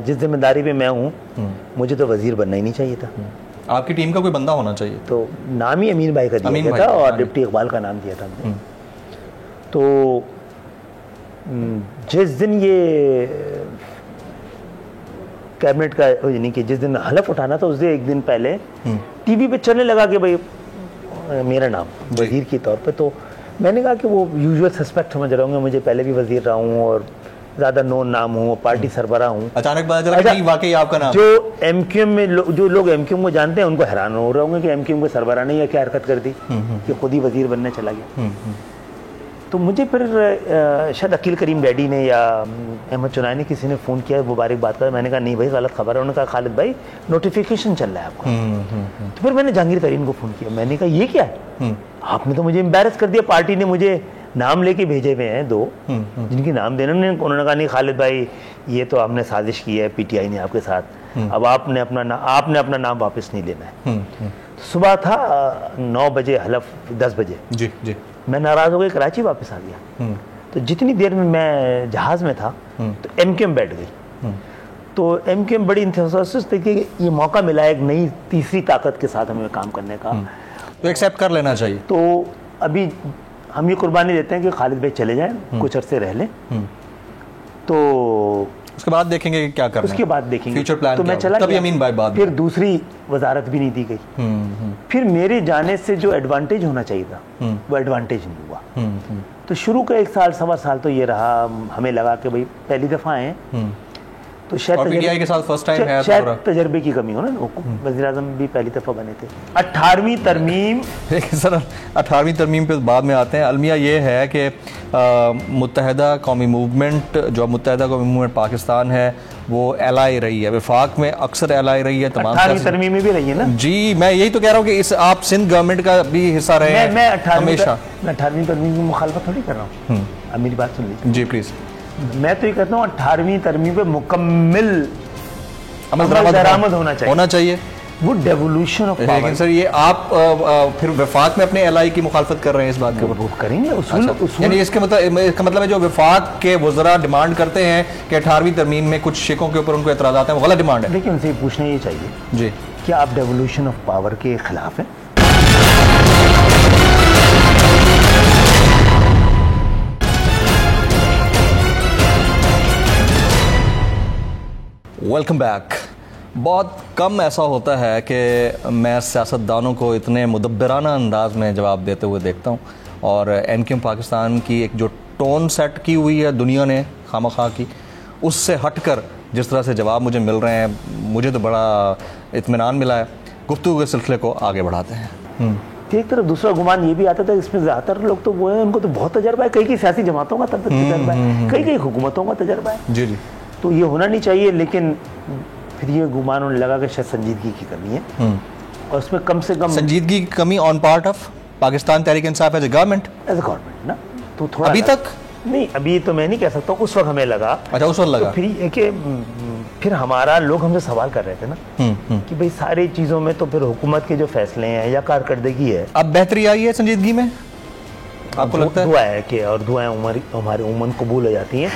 जिस जिम्मेदारी पे मैं हूँ, मुझे तो वजीर बनना ही नहीं चाहिए था। आपकी टीम का कोई बंदा होना चाहिए। तो नाम ही अमीन भाई का दिया गया था और डिप्टी इकबाल का नाम दिया था हमने। तो जिस दिन ये कैबिनेट का, यानी कि जिस दिन हलफ उठाना था, उस दिन एक दिन पहले टीवी पे चलने लगा कि भाई मेरा नाम वजीर के तौर पे। तो मैंने कहा कि वो यूजुअल सस्पेक्ट समझ रहे होंगे, मुझे पहले भी वजीर रहा हूँ और ज़्यादा नोन नाम हूँ, पार्टी सरबराह हूँ। अचानक पता चला कि वाकई आपका नाम। जो एमक्यूएम में जो लोग एमक्यूएम को जानते हैं उनको हैरान हो रहे होंगे कि एमक्यूएम को सरबराह ने क्या हरकत कर दी कि खुद ही वजीर बनने चला गया। तो मुझे फिर शायद अकील करीम डैडी ने या अहमद चुनाई ने किसी ने फ़ोन किया, मुबारकबाद कर। मैंने कहा नहीं भाई, गलत खबर है। उन्होंने कहा खालिद भाई नोटिफिकेशन चल रहा है आपका। तो फिर मैंने जहांगीर तरीन को फ़ोन किया, मैंने कहा ये क्या है, आपने तो मुझे एम्बैरस कर दिया, पार्टी ने मुझे नाम लेके भेजे हुए हैं दो जिनकी नाम देने। उन्होंने कहा नहीं खालिद भाई, ये तो हमने साजिश की है पीटीआई ने आपके साथ, अब आपने अपना नाम वापस नहीं लेना है। सुबह था 9 बजे हलफ, 10 बजे जी मैं नाराज़ हो गई, कराची वापस आ गया। तो जितनी देर में मैं जहाज़ में था तो एमक्यूएम बैठ गई। तो एमक्यूएम बड़ी इंतज़ार थी कि ये मौका मिला है एक नई तीसरी ताकत के साथ हमें काम करने का, तो एक्सेप्ट कर लेना चाहिए। तो अभी हम ये कुर्बानी देते हैं कि खालिद भाई चले जाएं, कुछ अरसे रह लें, तो उसके बाद देखेंगे क्या करना है। उसके बाद देखेंगे फ्यूचर प्लान। तो मैं चला तभी अमीन भाई बाद फिर दूसरी वजारत भी नहीं दी गई। फिर मेरे जाने से जो एडवांटेज होना चाहिए था वो एडवांटेज नहीं हुआ। तो शुरू का 1 साल 1.25 साल तो ये रहा, हमें लगा कि भाई पहली दफ़ा आए, तो शायद पीटीआई के साथ फर्स्ट टाइम है, शायद तजर्बे की कमी हो ना, वज़ीर आज़म भी पहली दफ़ा बने थे। 18वीं तरमीम, सर 18वीं तरमीम पे बाद में आते हैं। अलमिया ये है कि मुत्तहदा कौमी मूवमेंट, जो मुत्तहदा कौमी मूवमेंट पाकिस्तान है, वो एलाई रही है, वफाक में अक्सर एलाई रही है, तमाम 18वीं तरमीम में भी रही है ना जी। मैं यही तो कह रहा हूँ कि इस आप सिंध गवर्नमेंट का भी हिस्सा रहे हैं। मैं 18वीं तरमीम की मुखालफत थोड़ी कर रहा हूँ, अब मेरी बात सुन लीजिए जी प्लीज़। मैं तो ये कहता हूँ 18वीं तरमीम पे मुकम्मल अमल दरामद होना चाहिए। वो डेवोल्यूशन ऑफ लेकिन सर ये आप फिर वफाक में अपने एलआई की मुखालफत कर रहे हैं इस बात के ऊपर? वो करेंगे उसूल, अच्छा। यानी इसका मतलब है जो वफाक के वज़रा डिमांड करते हैं कि 18वीं तरमीम में कुछ शिकों के ऊपर उनको एतराज़ात हैं, वो गलत डिमांड है। लेकिन उनसे पूछना ये चाहिए जी, क्या आप डेवोल्यूशन ऑफ पावर के खिलाफ हैं? Welcome back. बहुत कम ऐसा होता है कि मैं सियासतदानों को इतने मुदब्बराना अंदाज में जवाब देते हुए देखता हूँ, और एमक्यूएम पाकिस्तान की एक जो टोन सेट की हुई है दुनिया ने खामखा की, उससे हटकर जिस तरह से जवाब मुझे मिल रहे हैं, मुझे तो बड़ा इत्मीनान मिला है। गुफ्तगू के सिलसिले को आगे बढ़ाते हैं। एक तरफ दूसरा गुमान ये भी आता था, इसमें ज़्यादातर लोग तो वो हैं, उनको तो बहुत तजर्बा है, कई सियासी जमातों का तजर्बा है, कई हुकूमतों का तजर्बा है। जी जी। तो ये होना नहीं चाहिए, लेकिन फिर ये गुमान उन्हें लगा कि शायद संजीदगी की कमी है, और उसमें कम से कम संजीदगी की कमी on part of Pakistan Tehreek Insaf as a government ना, तो थोड़ा अभी तक नहीं, अभी तो मैं नहीं कह सकता, उस वक्त हमें लगा। अच्छा, उस वक्त लगा। तो फिर ये कि फिर हमारा लोग हमसे सवाल कर रहे थे ना कि भाई सारी चीज़ों में तो फिर हुकूमत के जो फैसले हैं या कारकर्दगी है, अब बेहतरी आई है संजीदगी में, आपको लगता है? दुआ है कि, और दुआएं हमारी उम्मन कबूल हो जाती हैं।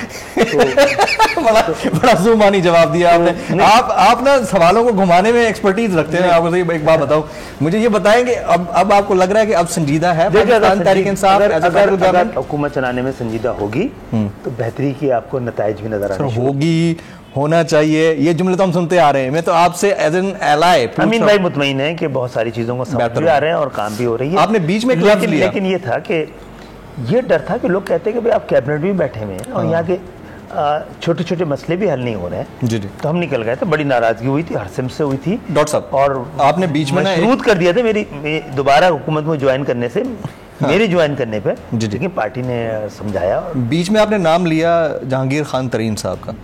तो बड़ा ज़ुबानी जवाब दिया आपने। आप ना सवालों को घुमाने में एक्सपर्टीज रखते हैं। आपको एक बात बताऊं, मुझे ये बताएंगे, अब आपको लग रहा है कि अब संजीदा है पाकिस्तान तहरीक इंसाफ? अगर हुकूमत चलाने में संजीदा होगी तो बेहतरी की आपको नताइज भी नजर आने होगी, होना चाहिए। ये जुमले तो हम सुनते आ रहे हैं। मैं तो आपसे एज एन एलाय अमीन भाई मुतमईन है कि बहुत सारी चीज़ों को समझ भी आ रहे हैं और काम भी हो रही है। आपने बीच में लेकिन ये था कि ये डर था कि लोग कहते हैं कि भाई आप कैबिनेट में बैठे हुए हैं और यहाँ के छोटे छोटे मसले भी हल नहीं हो रहे हैं। जी जी। तो हम निकल गए थे, बड़ी नाराजगी हुई थी, हरसिम से हुई थी डॉक्टर साहब, और आपने बीच में मशरूत कर दिया था मेरी दोबारा हुकूमत में ज्वाइन करने से, मेरी ज्वाइन करने पे, लेकिन पार्टी ने समझाया। बीच में आपने नाम लिया जहांगीर खान तरीन साहब का।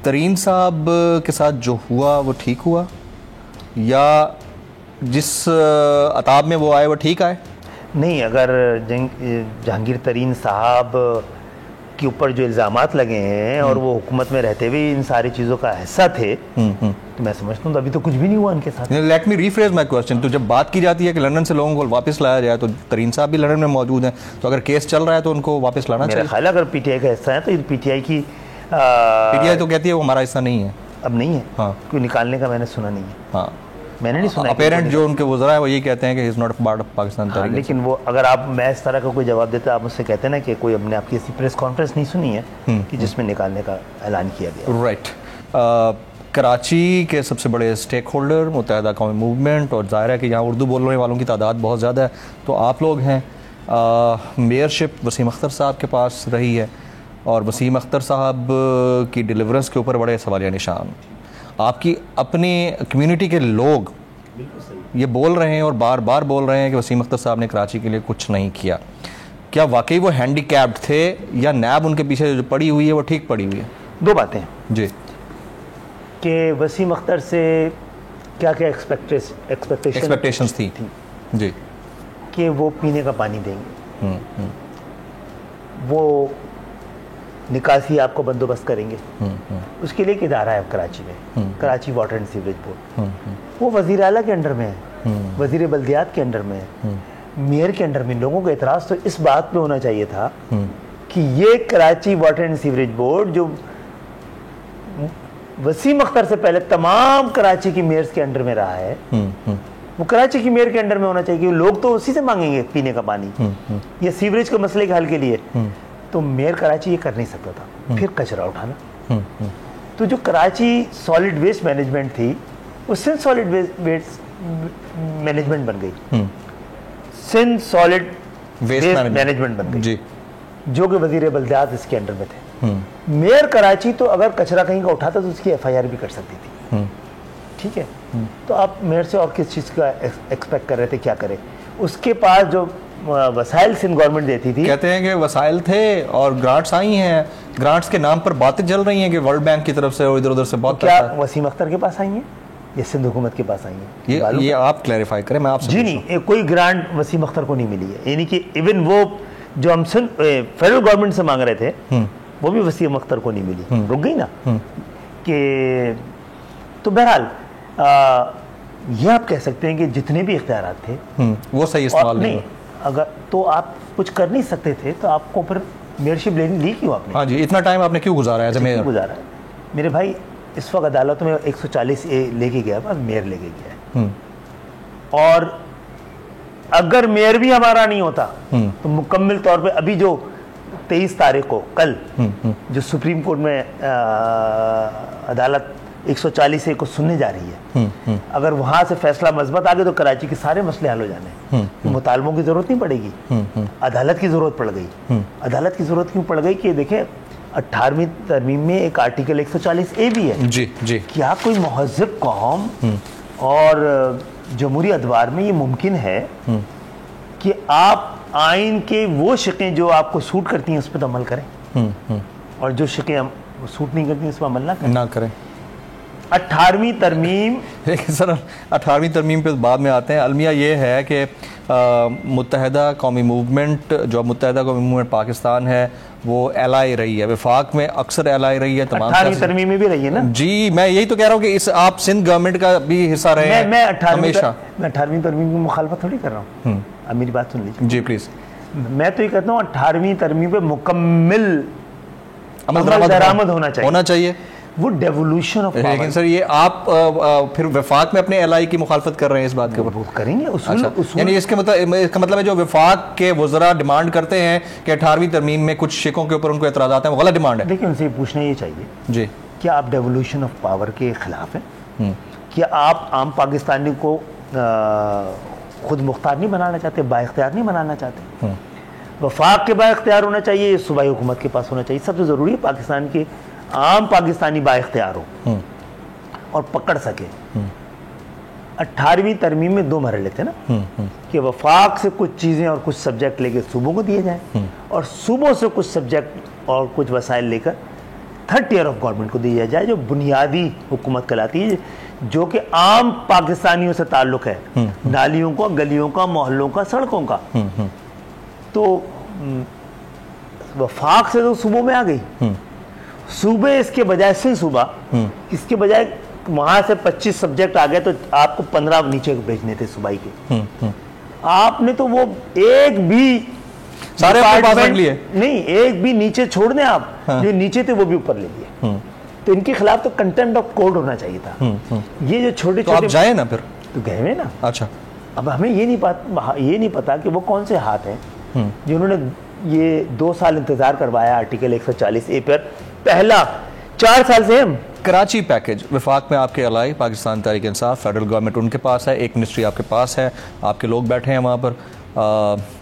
तरीन साहब के साथ जो हुआ वो ठीक हुआ, या जिस अताब में वो आए वो ठीक आए? नहीं, अगर जहांगीर तरीन साहब के ऊपर जो इल्ज़ामात लगे हैं और वो हुकूमत में रहते हुए इन सारी चीज़ों का हिस्सा थे, तो मैं समझता हूँ तो अभी तो कुछ भी नहीं हुआ उनके साथ। Let me rephrase my question. तो जब बात की जाती है कि लंदन से लोगों को वापस लाया जाए, तो तरीन साहब भी लंदन में मौजूद हैं, तो अगर केस चल रहा है तो उनको वापस लाना चाहिए। मेरा ख्याल है अगर पीटीआई का हिस्सा है तो पीटीआई की पीटीआई तो कहती है वो हमारा हिस्सा नहीं है, अब नहीं है। हाँ, कोई निकालने का मैंने सुना नहीं है। हाँ, मैंने नहीं सुना। अपेरेंट जो उनके वज़रा है वो ये कहते हैं कि is not part of Pakistan तहरीक। लेकिन वो अगर आप, मैं इस तरह का कोई जवाब देता, आप मुझसे कहते ना कि कोई हमने आपकी ऐसी प्रेस कॉन्फ्रेंस नहीं सुनी है कि जिसमें निकालने का ऐलान किया गया। राइट। कराची के सबसे बड़े स्टेक होल्डर मुत्तहिदा कौमी मूवमेंट, और ज़ाहिर है कि यहाँ उर्दू बोलने वालों की तादाद बहुत ज़्यादा है, तो आप लोग हैं। मेयरशिप वसीम अख्तर साहब के पास रही है, और वसीम अख्तर साहब की डिलीवरेंस के ऊपर बड़े सवालिया निशान। आपकी अपनी कम्युनिटी के लोग ये बोल रहे हैं और बार बार बोल रहे हैं कि वसीम अख्तर साहब ने कराची के लिए कुछ नहीं किया। क्या वाकई वो हैंडीकैप्ड थे, या नैब उनके पीछे जो पड़ी हुई है वो ठीक पड़ी हुई है? दो बातें जी, कि वसीम अख्तर से क्या क्या एक्सपेक्टेशंस थी जी, कि वो पीने का पानी देंगे, वो निकासी आपको बंदोबस्त करेंगे। उसके लिए एक इदारा है कराची में, Karachi water and sewerage board, वो वजीर आला के अंडर में है, वजीर बल्दियात के अंडर में है, मेयर के अंडर में। लोगों का एतराज़ तो इस बात पे होना चाहिए था कि ये Karachi water and sewerage board जो वसीम अख्तर से पहले तमाम कराची की मेयर्स के अंडर में रहा है, वो कराची की मेयर के अंडर में होना चाहिए, कि लोग तो उसी से मांगेंगे पीने का पानी या सीवरेज के मसले के हल के लिए। तो मेयर कराची ये कर नहीं सकता था। फिर कचरा उठाना, तो जो कराची सॉलिड वेस्ट मैनेजमेंट थी वो सिंध सॉलिड वेस्ट मैनेजमेंट बन गई, सिंध सॉलिड वेस्ट मैनेजमेंट बन गई जी, जो कि वजीर बल्दियात इसके अंडर में थे। मेयर कराची तो अगर कचरा कहीं का उठाता तो उसकी एफआईआर भी कर सकती थी। ठीक है, तो आप मेयर से और किस चीज़ का एक्सपेक्ट कर रहे थे, क्या करे? उसके पास जो वसाइल सिंध गवर्नमेंट देती थी, कहते हैं कि वसाइल थे और ग्रांट्स आई हैं, ग्रांट्स के नाम पर बातें चल रही हैं कि वर्ल्ड बैंक की तरफ से और इधर उधर से बहुत। क्या वसीम अख्तर के पास आई हैं या सिंध हुकूमत के पास आई हैं? ये आप क्लैरिफाई करें, मैं आपसे। जी नहीं, कोई ग्रांट वसीम अख्तर को नहीं मिली है। यानी कि इवन वो जो हम फेडरल गवर्नमेंट से मांग रहे थे वो भी वसीम अख्तर को नहीं मिली, रुक गई ना। कि तो बहरहाल ये आप कह सकते हैं कि जितने भी इख्तियार थे वो सही और इस्तेमाल नहीं, नहीं। अगर तो आप कुछ कर नहीं सकते थे तो आपको फिर मेयरशिप ली क्यों आपने? हाँ जी, इतना टाइम आपने क्यों गुजारा है एज ए मेयर? गुजारा है मेरे भाई। इस वक्त अदालत में 140A लेके गया, बस मेयर लेके गया है। और अगर मेयर भी हमारा नहीं होता तो मुकम्मल तौर पे अभी जो 23 तारीख को कल जो सुप्रीम कोर्ट में अदालत 140A को सुनने जा रही है, अगर वहां से फैसला मजबूत आ गया तो कराची के सारे मसले हल हो जाने हैं। मुतालबों की जरूरत नहीं पड़ेगी, अदालत की जरूरत पड़ गई। अदालत की जरूरत क्यों पड़ गई कि देखें 18वीं तरमीम में एक आर्टिकल 140A भी है जी जी। क्या कोई महज़ब कौम और जमहूरी अदवार में ये मुमकिन है कि आप आइन के वो शिकें जो आपको सूट करती हैं उस पर तो अमल करें और जो शिकें हम सूट नहीं करती उस पर अमल ना करें। 18वीं तरमीम, लेकिन सर 18वीं तरमीम पे बाद में आते हैं। अलमिया ये है कि मुत्तहदा कौमी मूवमेंट, जो मुत्तहदा कौमी मूवमेंट पाकिस्तान है, वो एलाई रही है, वफाक में अक्सर एलाई रही है, तमाम 18वीं तरमीम में भी रही है ना जी। मैं यही तो कह रहा हूँ कि इस आप सिंध गवर्नमेंट का भी हिस्सा रहे हैं। मैं हमेशा 18वीं तरमीम की मुखालफत थोड़ी कर रहा हूँ। अब मेरी बात सुन लीजिए जी प्लीज। मैं तो ये कहता हूँ 18वीं तरमीम पे मुकम्मल अमल दरामद होना चाहिए। वो डेवोल्यूशन ऑफ पावर। लेकिन सर ये आप फिर वफाक में अपने एलआई की मुखालफत कर रहे हैं इस बात के ऊपर? करेंगे यानी इसका मतलब है जो वफाक के वज़रा डिमांड करते हैं कि 18वीं तरमीम में कुछ शिकों के ऊपर उनको एतराज़ात हैं, वो गलत डिमांड है। देखिए उनसे पूछना ये चाहिए जी, क्या आप डेवोल्यूशन ऑफ पावर के खिलाफ हैं? क्या आप आम पाकिस्तानी को खुद मुख्तार नहीं बनाना चाहते, बाइख्तियार नहीं बनाना चाहते? वफाक के बाइख्तियार होना चाहिए, सूबाई हुकूमत के पास होना चाहिए। सबसे ज़रूरी है पाकिस्तान के आम पाकिस्तानी बाइख्तियार हो और पकड़ सके। 18वीं तरमीम में 2 मरहले थे ना, कि वफाक से कुछ चीज़ें और कुछ सब्जेक्ट लेकर सूबों को दिए जाए और सूबों से कुछ सब्जेक्ट और कुछ वसाइल लेकर थर्ड टियर ऑफ गवर्नमेंट को दिया जाए, जो बुनियादी हुकूमत कहलाती है, जो कि आम पाकिस्तानियों से ताल्लुक़ है, नालियों का, गलियों का, मोहल्लों का, सड़कों का। तो वफाक से तो सूबों में आ गई, सूबे इसके बजाय से सूबा, इसके बजाय वहां से 25 सब्जेक्ट आ गए तो आपको 15 नीचे भेजने थे सूबाई के। आपने तो वो एक भी सारे डिपार्टमेंट लिए नहीं, एक भी नीचे छोड़ दें आप। हाँ। जो नीचे थे वो भी ऊपर ले लिए। तो इनके खिलाफ तो कंटेंट ऑफ कोर्ट होना चाहिए था। ये जो छोटे तो आप जाए ना फिर तो गए हुए ना। अच्छा, अब हमें ये नहीं पता कि वो कौन से हाथ हैं जिन्होंने ये 2 साल इंतजार करवाया आर्टिकल 140A पर। पहला 4 साल से हम कराची पैकेज वफाक में आपके अलाई पाकिस्तान तहरीक इंसाफ, फेडरल गवर्नमेंट उनके पास है, एक मिनिस्ट्री आपके पास है, आपके लोग बैठे हैं वहाँ पर।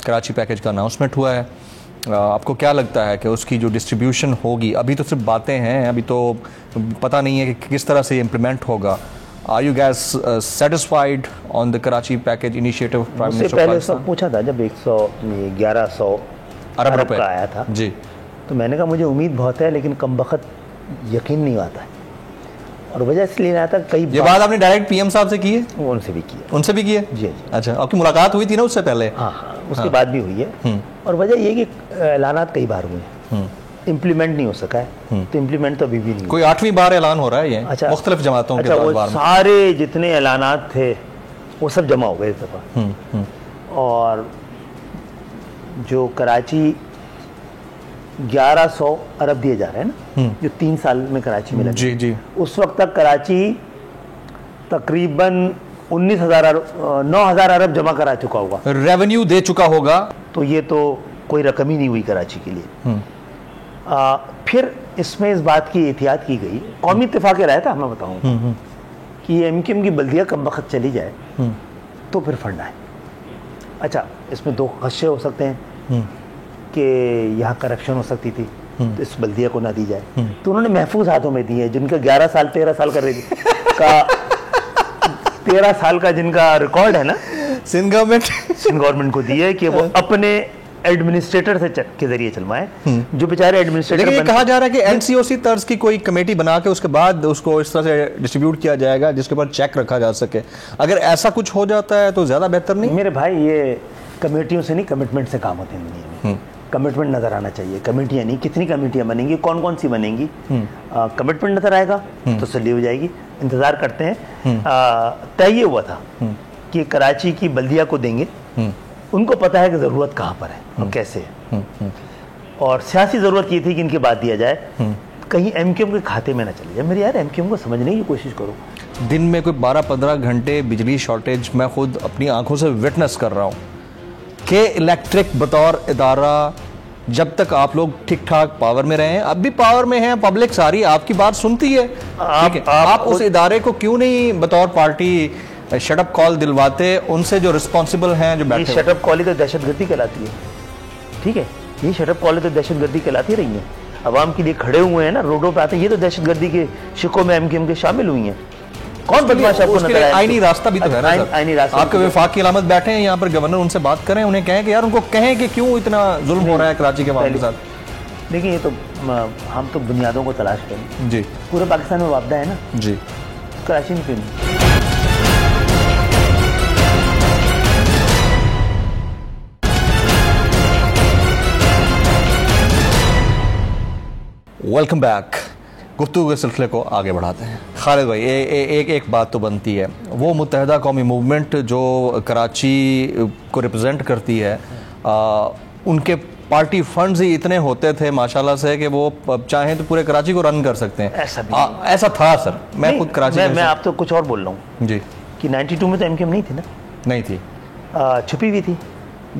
कराची पैकेज का अनाउंसमेंट हुआ है। आपको क्या लगता है कि उसकी जो डिस्ट्रीब्यूशन होगी, अभी तो सिर्फ बातें हैं, अभी तो पता नहीं है कि किस तरह से इम्प्लीमेंट होगा। Are you guys satisfied on the Karachi package initiative? Prime minister पहले सब पूछा था जब 1100 अरब रुपए का आया था जी, तो मैंने कहा मुझे उम्मीद बहुत है लेकिन कम वक्त यकीन नहीं आता है। और वजह इसलिए आया था, कई ये बात आपने डायरेक्ट पीएम साहब से की है? उनसे भी की है। उनसे भी की है जी जी। अच्छा, आपकी मुलाकात हुई थी ना उससे पहले? हाँ, उसके बाद भी हुई है। और वजह ये कि ऐलानात कई बार हुए हैं, इम्प्लीमेंट नहीं हो सका है। तो इम्प्लीमेंट तो अभी भी नहीं। कोई 8वीं बार ऐलान हो रहा है ये? अच्छा, मुख्तलिफ जमातों के वो सारे जितने ऐलानात थे वो सब जमा हो गए इस दफा। और जो कराची 1100 अरब दिए जा रहे हैं ना, जो 3 साल में कराची में लगे जी जी, उस वक्त तक कराची तकरीबन 9,000 अरब जमा करा चुका होगा, रेवेन्यू दे चुका होगा। तो ये तो कोई रकम ही नहीं हुई कराची के लिए। फिर इसमें इस बात की एहतियात की गई, कौमी इत्तेफाक राय था, मैं बताऊँ कि एमकेएम की बल्दिया कम वक्त चली जाए तो फिर फंड आए। अच्छा, इसमें 2 खदशे हो सकते हैं कि यहाँ करप्शन हो सकती थी तो इस बल्दिया को ना दी जाए। तो उन्होंने महफूज हाथों में दी है, जिनका 11 साल 13 साल कर रही का 13 साल का जिनका रिकॉर्ड है ना, सिंध गवर्नमेंट को दी है कि वो अपने एडमिनिस्ट्रेटर से के जरिए चलवाएं, जो बेचारे एडमिनिस्ट्रेटर। लेकिन ये कहा जा रहा है कि एनसीओसी तर्ज की कोई कमेटी बना के उसके बाद उसको इस तरह से डिस्ट्रीब्यूट किया जाएगा जिसके ऊपर चेक रखा जा सके। अगर ऐसा कुछ हो जाता है तो ज्यादा बेहतर नहीं? मेरे भाई, ये कमेटियों से नहीं, कमिटमेंट से काम होते हैं दुनिया में। कमिटमेंट नज़र आना चाहिए। कमेटियाँ नहीं, कितनी कमेटियाँ बनेंगी, कौन कौन सी बनेंगी, कमिटमेंट नज़र आएगा तो सली हो जाएगी। इंतज़ार करते हैं। तय ये हुआ था कि कराची की बल्दिया को देंगे, उनको पता है कि ज़रूरत कहाँ पर है और कैसे है, और सियासी ज़रूरत ये थी कि इनके बाद दिया जाए, कहीं एमक्यूएम के खाते में ना चले जाए। मेरे यार एमक्यूएम को समझने की कोशिश करो। दिन में कोई 12-15 घंटे बिजली शॉर्टेज मैं खुद अपनी आंखों से विटनेस कर रहा हूँ कि इलेक्ट्रिक बतौर इदारा, जब तक आप लोग ठीक ठाक पावर में रहे, अब भी पावर में हैं, पब्लिक सारी आपकी बात सुनती है, ठीक है, आप उस इदारे को क्यों नहीं बतौर पार्टी शटअप कॉल दिलवाते उनसे जो रिस्पॉन्सिबल हैं, जो बैठे? शटअप कॉल ही तो दहशतगर्दी कहलाती है, ठीक है, ये शटअप कॉल तो दहशतगर्दी कहलाती रही है। अवाम के लिए खड़े हुए हैं ना, रोडों पे आते हैं, ये तो दहशतगर्दी के शिकों में एमक्यूएम के शामिल हुई हैं। कौन बदमाश आपको नजर आया? आईनी रास्ता भी तो है ना सर। आईनी रास्ता आपके विफाक की अलामत बैठे हैं यहाँ पर, गवर्नर उनसे बात करें, उन्हें कहें कि यार उनको कहें कि क्यों इतना जुल्म हो रहा है कराची के अवाम के साथ। देखिए ये तो हम तो बुनियादों को तलाश करें जी। पूरे पाकिस्तान में वापदा है ना जी, कराची में क्यों नहीं? Welcome back. गुफ्तगू के सिलसिले को आगे बढ़ाते हैं। खालिद भाई, एक बात तो बनती है, वो मुत्तहदा कौमी मूवमेंट जो कराची को रिप्रेजेंट करती है, उनके पार्टी फंड्स ही इतने होते थे माशाल्लाह से कि वो चाहें तो पूरे कराची को रन कर सकते हैं। ऐसा था सर, मैं खुद कराची मैं आप तो कुछ और बोल रहा हूँ जी, कि 92 में तो एमक्यूएम नहीं थी ना? नहीं थी, छुपी हुई थी,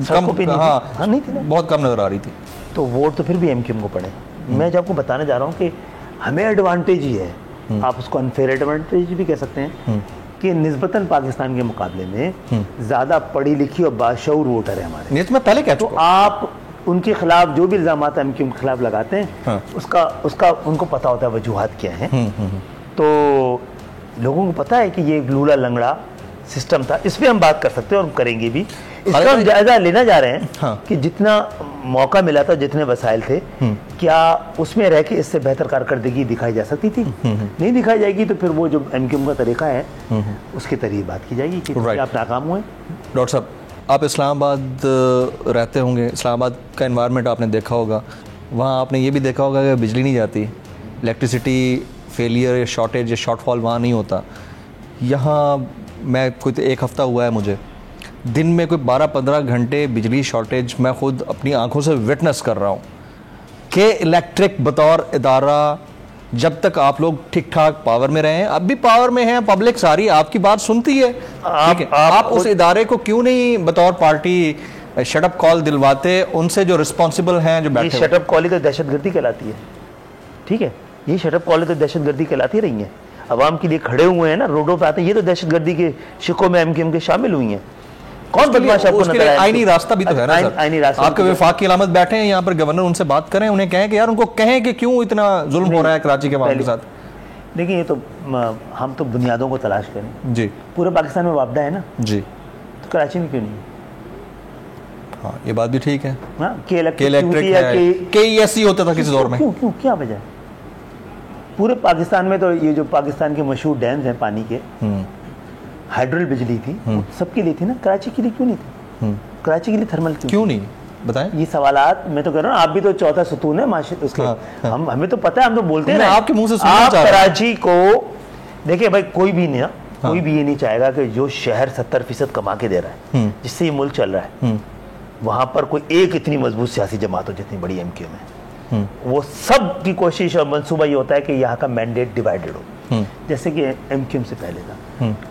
कम पे नहीं, हाँ नहीं थी ना, बहुत कम नजर आ रही थी, तो वोट तो फिर भी एमक्यूएम को पड़े। मैं जो आपको बताने जा रहा हूँ कि हमें एडवांटेज ही है, आप उसको अनफेयर एडवांटेज भी कह सकते हैं, कि निस्बतन पाकिस्तान के मुकाबले में ज्यादा पढ़ी लिखी और बाशऊर वोटर है हमारे। ये तो मैं पहले कह चुका। तो आप उनके खिलाफ जो भी इल्जाम एमक्यूएम के खिलाफ लगाते हैं, उसका उनको पता होता है वजूहात क्या है। तो लोगों को पता है कि ये लूला लंगड़ा सिस्टम था। इस पर हम बात कर सकते हैं और करेंगे भी। इसका हम जायजा लेना जा रहे हैं कि जितना मौका मिला था, जितने वसाइल थे, क्या उसमें रह के इससे बेहतर कारकर्दगी दिखाई जा सकती थी? नहीं दिखाई जाएगी तो फिर वो जो एमक्यूएम का तरीका है उसके तरीके बात की जाएगी कि आप नाकाम हुए। डॉक्टर साहब, आप इस्लामाबाद रहते होंगे, इस्लामाबाद का एनवायरनमेंट आपने देखा होगा, वहाँ आपने ये भी देखा होगा कि बिजली नहीं जाती, इलेक्ट्रिसिटी फेलियर या शॉर्टेज या शॉर्टफॉल वहाँ नहीं होता। यहाँ मैं कोई एक हफ़्ता हुआ है मुझे, दिन में कोई 12-15 घंटे बिजली शॉर्टेज मैं खुद अपनी आंखों से विटनेस कर रहा हूँ कि इलेक्ट्रिक बतौर इदारा, जब तक आप लोग ठीक ठाक पावर में रहे, अब भी पावर में हैं, पब्लिक सारी आपकी बात सुनती है, ठीक है, आप उस इदारे को क्यों नहीं बतौर पार्टी शटअप कॉल दिलवाते उनसे जो रिस्पॉन्सिबल हैं, जो बैठे? शटअप कॉल ही तो दहशतगर्दी कहलाती है, ठीक है, ये शटअप कॉल तो दहशतगर्दी कहलाती रही है। अवाम के लिए खड़े हुए हैं ना, रोडों पे आते हैं, ये तो दहशतगर्दी के शिकों में एमक्यूएम के शामिल हुई हैं। कौन बदमाश आपको नजर आया? आईनी रास्ता भी तो है ना सर। आईनी रास्ता आपके विफाक की अलामत बैठे हैं यहाँ पर, गवर्नर उनसे बात करें, उन्हें कहें कि यार उनको कहें कि क्यों इतना जुल्म हो रहा है कराची के अवाम के साथ। देखिए ये तो हम तो बुनियादों को तलाश करें जी। पूरे पाकिस्तान में वापदा है ना जी, तो कराची में क्यों नहीं? हाँ ये बात भी ठीक है। KESC होता था किसी दौर में, क्यों क्या वजह है? पूरे पाकिस्तान में तो ये जो पाकिस्तान के मशहूर डैम्स हैं पानी के, हाइड्रल बिजली थी, सबके लिए थी ना, कराची के लिए क्यों नहीं थी? कराची के लिए थर्मल क्यों नहीं? बताएं। ये सवालात मैं तो कह रहा हूँ, आप भी तो चौथा सतून है उसके। हमें तो पता है, हम तो बोलते हैं, आपके मुंह से आप कराची को देखिए भाई, कोई भी नहीं, कोई भी ये नहीं चाहेगा कि जो शहर 70% कमा के दे रहा है, जिससे ये मुल्क चल रहा है, वहां पर कोई एक इतनी मजबूत सियासी जमात हो जितनी बड़ी एमक्यूएम है। वो सब की कोशिश और मंसूबा ये होता है कि यहाँ का मैंडेट डिवाइडेड हो, जैसे कि एमक्यूएम से पहले था,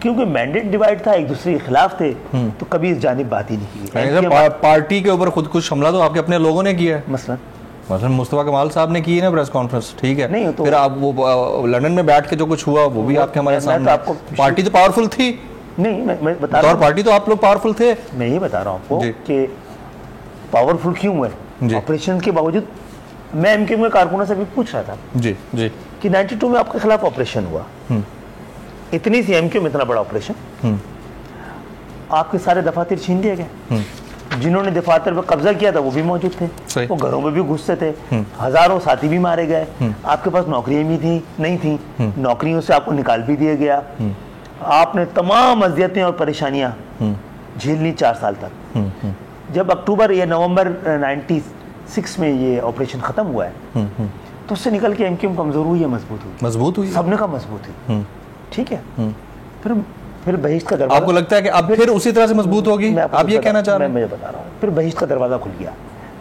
क्योंकि मैंडेट डिवाइड था, एक दूसरे के खिलाफ थे, तो कभी इस जानिब बात ही नहीं की। पार्टी के ऊपर खुद कुछ हमला तो आपके अपने लोगों ने किया है, मसलन मुस्तफा कमाल साहब ने की है ना प्रेस कॉन्फ्रेंस, ठीक है, नहीं तो फिर आप वो लंदन में बैठ के जो कुछ हुआ वो भी आपके हमारे सामने। आपको पार्टी तो पावरफुल थी नहीं, मैं बता रहा हूँ, पार्टी तो आप लोग पावरफुल थे। मैं ये बता रहा हूँ आपको कि पावरफुल क्यों हुए ऑपरेशन के बावजूद। मैं एमक्यूएम के कारकुनों से भी पूछ रहा था जी जी कि 92 में आपके खिलाफ ऑपरेशन हुआ, इतनी सी एमक्यूएम, इतना बड़ा ऑपरेशन, आपके सारे दफातर छीन लिए गए, जिन्होंने दफातर पर कब्जा किया था वो भी मौजूद थे, वो घरों में भी घुसते थे, हजारों साथी भी मारे गए, आपके पास नौकरियां भी थी नहीं थी, नौकरियों से आपको निकाल भी दिया गया, आपने तमाम अजियतें और परेशानियां झेलनी 4 साल तक। जब अक्टूबर या नवंबर 6 में ये ऑपरेशन ख़त्म हुआ है, तो उससे निकल के एमक्यूएम कमज़ोर हुई है, मजबूत हुई, सबने कहा मजबूत हुई, ठीक है। फिर बहिश्त का दरवाज़ा, आपको लगता है कि अब फिर उसी तरह से मजबूत होगी? आप ये कहना चाह रहे हैं? मैं बता रहा हूँ, फिर बहिश्त का दरवाज़ा खुल गया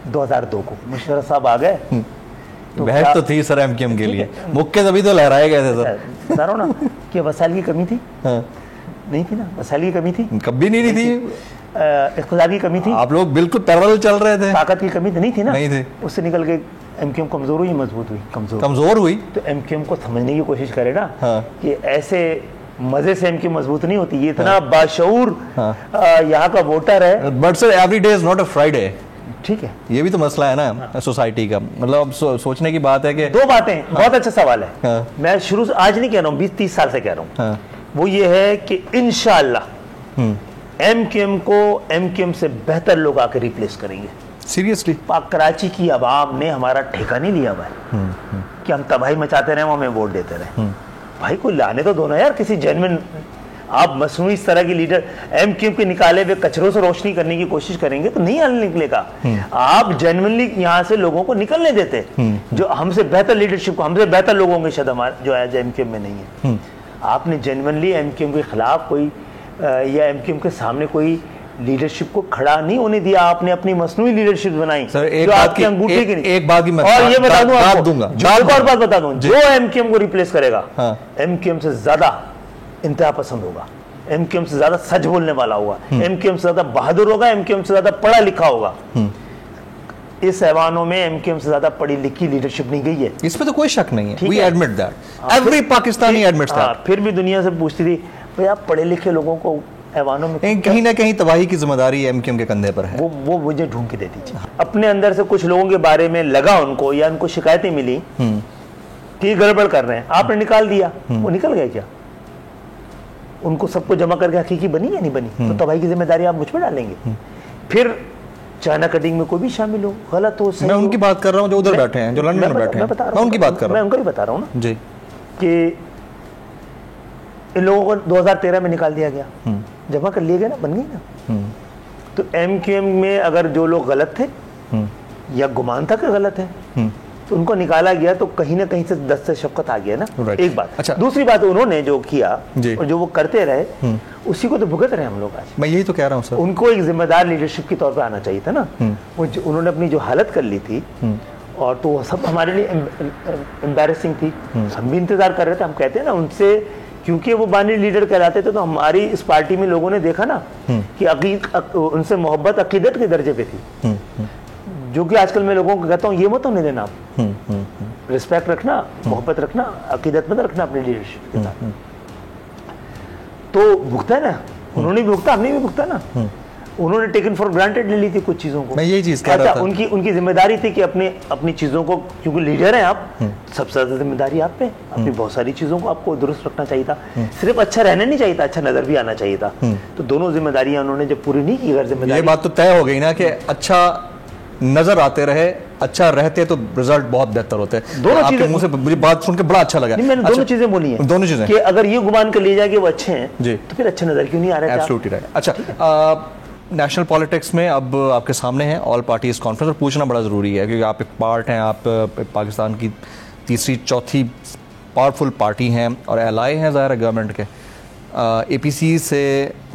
2002 को, मुशर्रफ साहब आ गए। बहस तो थी सर एमक्यूएम के लिए, मुक्के तभी तो लहराए गए थे सर। बता रहा हूँ ना कि वसाइल की कमी थी, नहीं थी ना, वसाइल की कमी थी, कभी नहीं थी, इक़्तिदार की कमी थी, आप लोग बिल्कुल पैरेलल चल रहे थे, ताकत की कमी नहीं थी ना, नहीं थी। उससे निकल के एमक्यूएम कमजोर हुई, मजबूत हुई, कमजोर हुई। तो एमक्यूएम को समझने की कोशिश करे ना कि ऐसे मजे से एमक्यूएम मजबूत नहीं होती, ये इतना बाशऊर यहाँ का वोटर है। But sir every day is not a Friday, ठीक है, ये भी तो मसला है ना सोसाइटी का। मतलब अब सोचने की बात है कि दो बातें, बहुत अच्छा सवाल है, मैं शुरू से आज नहीं कह रहा हूँ, 20-30 साल से कह रहा हूँ, वो ये है कि इंशाअल्लाह एमक्यूएम को एमक्यूएम से बेहतर लोग आके रिप्लेस करेंगे। सीरियसली पाक कराची की आवाम ने हमारा ठेका नहीं लिया हुआ है कि हम तबाही मचाते रहे, हमें वोट देते रहे। भाई कोई लाने तो दो ना यार, किसी जेन्युइन, आप मसनूई इस तरह की लीडर एमक्यूएम के निकाले हुए कचरों से रोशनी करने की कोशिश करेंगे तो नहीं हल निकलेगा। आप जेन्युइनली यहाँ से लोगों को निकलने देते, जो हमसे बेहतर लीडरशिप को, हमसे बेहतर लोग होंगे शायद हमारे, जो है एमक्यूएम में नहीं है। आपने जेन्युइनली एमक्यूएम के खिलाफ कोई या एमक्यूएम के सामने कोई लीडरशिप को खड़ा नहीं होने दिया, आपने अपनी मसनूई लीडरशिप बनाई। सर एक बात की अंगूठे की एक बात की मैं और ये बता दूं आपको, एक और बात बता दूं, जो एमक्यूएम को रिप्लेस करेगा एमक्यूएम से ज्यादा इंतहा पसंद होगा, एमक्यूएम से ज्यादा सच बोलने वाला होगा, एमक्यूएम से ज्यादा बहादुर होगा, एमक्यूएम से ज्यादा पढ़ा लिखा होगा। इस ऐवानों में एमक्यूएम से ज्यादा पढ़ी लिखी लीडरशिप नहीं गई है, इसमें तो कोई शक नहीं है, we admit that, every Pakistani admits that. फिर भी दुनिया से पूछती थी भाई आप पढ़े लिखे लोगों को ऐवानों में कहीं ना कहीं तबाही की जिम्मेदारी एमक्यूएम के कंधे पर है, वो मुझे ढूंढ के दे दीजिए। अपने अंदर से कुछ लोगों के बारे में लगा उनको, या उनको शिकायतें मिली कि गड़बड़ कर रहे हैं, आपने निकाल दिया, वो निकल गए क्या? उनको सबको जमा करके हकीकी बनी या नहीं बनी? तो तबाही की जिम्मेदारी आप मुझ पर डालेंगे। फिर चाइना कटिंग में कोई भी शामिल हो, गलत हो, सही मैं उनकी बात कर रहा हूँ जो उधर बैठे हैं, जो लंदन में बैठे हैं, मैं उनकी बात कर रहा हूँ, मैं उनका ही बता रहा हूँ ना जी, कि इन लोगों को 2013 में निकाल दिया गया, जमा कर लिए गए ना, बन गई ना। तो एमक्यूएम में अगर जो लोग गलत थे या गुमान था कि गलत है, तो उनको निकाला गया, तो कहीं ना कहीं से दस्त से शफकत आ गया ना। एक बात। अच्छा, दूसरी बात, उन्होंने जो किया और जो वो करते रहे उसी को तो भुगत रहे हम लोग आज। मैं यही तो कह रहा हूँ सर, उनको एक जिम्मेदार लीडरशिप के तौर पे आना चाहिए था ना। वो उन्होंने अपनी जो हालत कर ली थी, और तो वो सब हमारे लिए एम्बैरेसिंग थी। हम भी इंतजार कर रहे थे, हम कहते हैं ना उनसे, क्योंकि वो बानी लीडर कहलाते थे, तो हमारी इस पार्टी में लोगों ने देखा ना कि उनसे मोहब्बत अकीदत के दर्जे पे थी, जो कि आजकल मैं लोगों को कहता हूँ ये मत होने देना, आप रिस्पेक्ट रखना, मोहब्बत रखना, अकीदत मत रखना अपनी लीडरशिप के साथ। तो भुगता है ना, उन्होंने भी भुगता, हमने भी भुगता ना। उन्होंने टेकन फॉर ग्रांटेड ले ली थी कुछ चीजों को, मैं यही चीज कह रहा था। उनकी जिम्मेदारी थी कि अपनी चीजों को, क्योंकि लीडर हैं आप, सबसे ज्यादा जिम्मेदारी आप पे, अपनी बहुत सारी चीजों को आपको दुरुस्त रखना चाहिए था। सिर्फ अच्छा रहना नहीं चाहिए था, अच्छा नजर भी आना चाहिए था। तो दोनों जिम्मेदारियां उन्होंने जब पूरी नहीं की, अगर जिम्मेदारी, ये बात तो तय हो गई ना कि अच्छा नजर आते रहे, अच्छा रहते तो रिजल्ट बहुत बेहतर होते हैं। दोनों चीजें, मुझे मुझे बात सुन के बड़ा अच्छा लगा। मैंने दोनों चीजें बोली हैं, दोनों चीजें, कि अगर ये गुमान कर लिया जाए कि वो अच्छे हैं जी, तो फिर अच्छे नजर क्यों नहीं आ रहे? Absolutely right. अच्छा, नेशनल पॉलिटिक्स में अब आपके सामने है ऑल पार्टीज कॉन्फ्रेंस, और पूछना बड़ा ज़रूरी है क्योंकि आप एक पार्ट हैं, आप पाकिस्तान की तीसरी चौथी पावरफुल पार्टी हैं और एलाए हैं ज़ाहिर है गवर्नमेंट के। APC से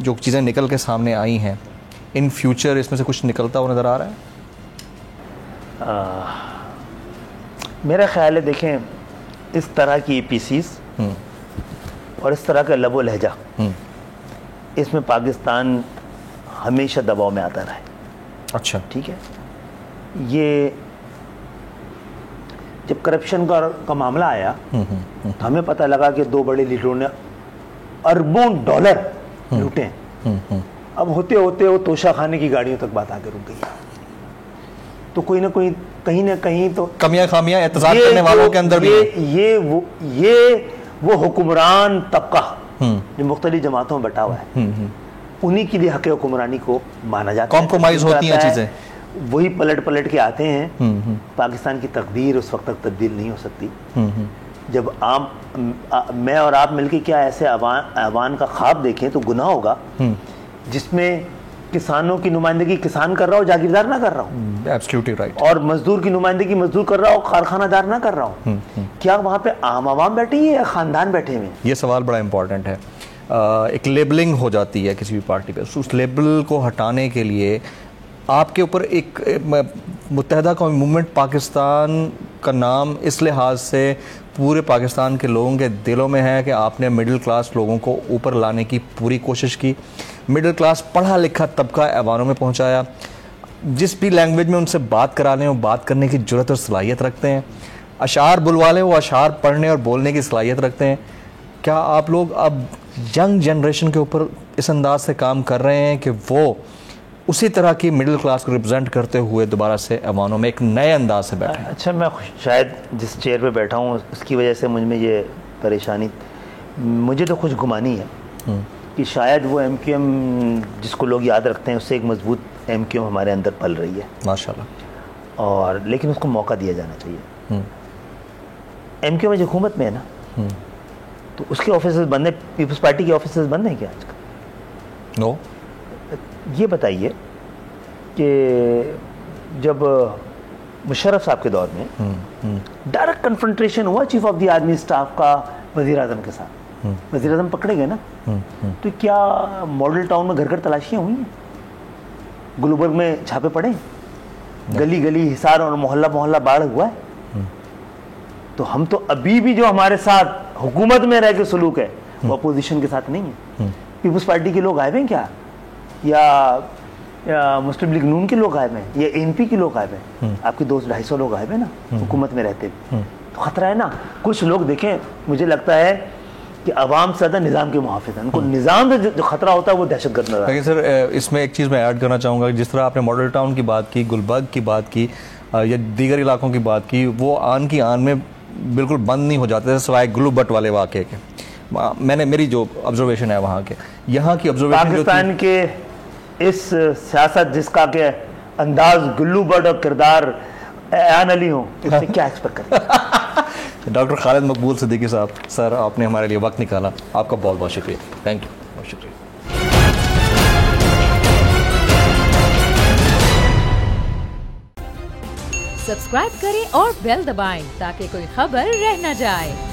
जो चीज़ें निकल के सामने आई हैं, इन फ्यूचर इसमें से कुछ निकलता हुआ नज़र आ रहा है? मेरा ख्याल है, देखें, इस तरह की APCs और इस तरह का लबो लहजा, इसमें पाकिस्तान हमेशा दबाव में आता रहा है। अच्छा, ठीक है। ये जब करप्शन का मामला आया तो हमें पता लगा कि दो बड़े लीडरों ने अरबों डॉलर लूटे। अब होते होते वो तोशा खाने की गाड़ियों तक बात आकर रुक गई। तो कोई ना कोई, कहीं ना कहीं तो कमियां खामियां एहतसाब करने वालों के अंदर भी ये वो हुक्मरान तबका जो मुख्तलिफ जमातों में बटा हुआ है, उन्हीं के लिए हक हुक्मरानी को माना जाता है। कॉम्प्रोमाइज होती हैं चीजें, वही पलट के आते हैं। पाकिस्तान की तकदीर उस वक्त तक तब्दील नहीं हो सकती जब मैं और आप मिलकर क्या ऐसे अवान का ख्वाब देखें तो गुनाह होगा जिसमें किसानों की नुमाइंदगी किसान कर रहा हो, जागीरदार ना कर रहा हूँ, एब्सोल्युटली राइट। और मजदूर की नुमाइंदगी मजदूर कर रहा हो, कारखानादार ना कर रहा हूँ। क्या वहाँ पे आम आवाम बैठी है या खानदान बैठे हुए? ये सवाल बड़ा इंपॉर्टेंट है। एक लेबलिंग हो जाती है किसी भी पार्टी पे, उस लेबल को हटाने के लिए आपके ऊपर एक मुत्तहदा कौमी मूवमेंट पाकिस्तान का नाम इस लिहाज से पूरे पाकिस्तान के लोगों के दिलों में है कि आपने मिडिल क्लास लोगों को ऊपर लाने की पूरी कोशिश की, मिडिल क्लास पढ़ा लिखा तबका ऐवानों में पहुंचाया, जिस भी लैंग्वेज में उनसे बात करा लें वो बात करने की जुर्रत और सलाहियत रखते हैं, अशार बुलवा लें वो अशार पढ़ने और बोलने की सलाहियत रखते हैं। क्या आप लोग अब यंग जनरेशन के ऊपर इस अंदाज से काम कर रहे हैं कि वो उसी तरह की मिडिल क्लास को रिप्रेजेंट करते हुए दोबारा से ऐवानों में एक नए अंदाज से बैठे? अच्छा, मैं शायद जिस चेयर पे बैठा हूँ उसकी वजह से मुझ में ये परेशानी, मुझे तो खुश गुमानी है कि शायद वो MQM जिसको लोग याद रखते हैं उससे एक मजबूत MQM हमारे अंदर पल रही है माशाल्लाह। और लेकिन उसको मौका दिया जाना चाहिए। MQM आज हुकूमत में है ना, तो उसके ऑफिसेज बंद है, पीपल्स पार्टी के ऑफिसेज बंद हैं क्या आजकल? नो। ये बताइए कि जब मुशर्रफ साहब के दौर में डायरेक्ट कन्फ्रंटेशन हुआ chief of the army staff का वजीर आजम के साथ, वजीर आजम पकड़े गए ना, तो क्या मॉडल टाउन में घर घर तलाशियां हुई हैं? गुलबर्ग में छापे पड़े, गली गली हिसार और मोहल्ला मोहल्ला बाढ़ हुआ है? तो हम तो अभी भी जो हमारे साथ हुकूमत में रह के सलूक है वो अपोजिशन के साथ नहीं है। पीपल्स पार्टी के लोग आए हैं क्या, या मुस्लिम लीग नून के लोग आए हैं, या NP के लोग आए हैं? आपके 200-250 लोग आए हैं ना हुकूमत में रहते, तो खतरा है ना। कुछ लोग देखें, मुझे लगता है कि अवाम से ज़्यादा निज़ाम के मुहाफिज हैं, उनको निज़ाम से जो खतरा होता है वो दहशतगर्द नजर आता है। लेकिन सर इसमें एक चीज़ मैं ऐड करना चाहूँगा, जिस तरह आपने मॉडल टाउन की बात की, गुलबर्ग की बात की, या दीगर इलाकों की बात की, वो आन की आन में बिल्कुल बंद नहीं हो जाते सिवाय ग्लू बट वाले वाक़े के। मेरी जो ऑब्जर्वेशन है वहाँ के, यहाँ की ऑब्जर्वेशन पाकिस्तान के इस सियासत जिसका के अंदाज गुल्लू बट और किरदार ऐन अली हो, इससे क्या एक्सपेक्ट करें? डॉक्टर खालिद मकबूल सिद्दीकी साहब, सर आपने हमारे लिए वक्त निकाला, आपका बहुत बहुत शुक्रिया। थैंक यू, बहुत शुक्रिया। सब्सक्राइब करें और बेल दबाएं ताकि कोई खबर रह न जाए।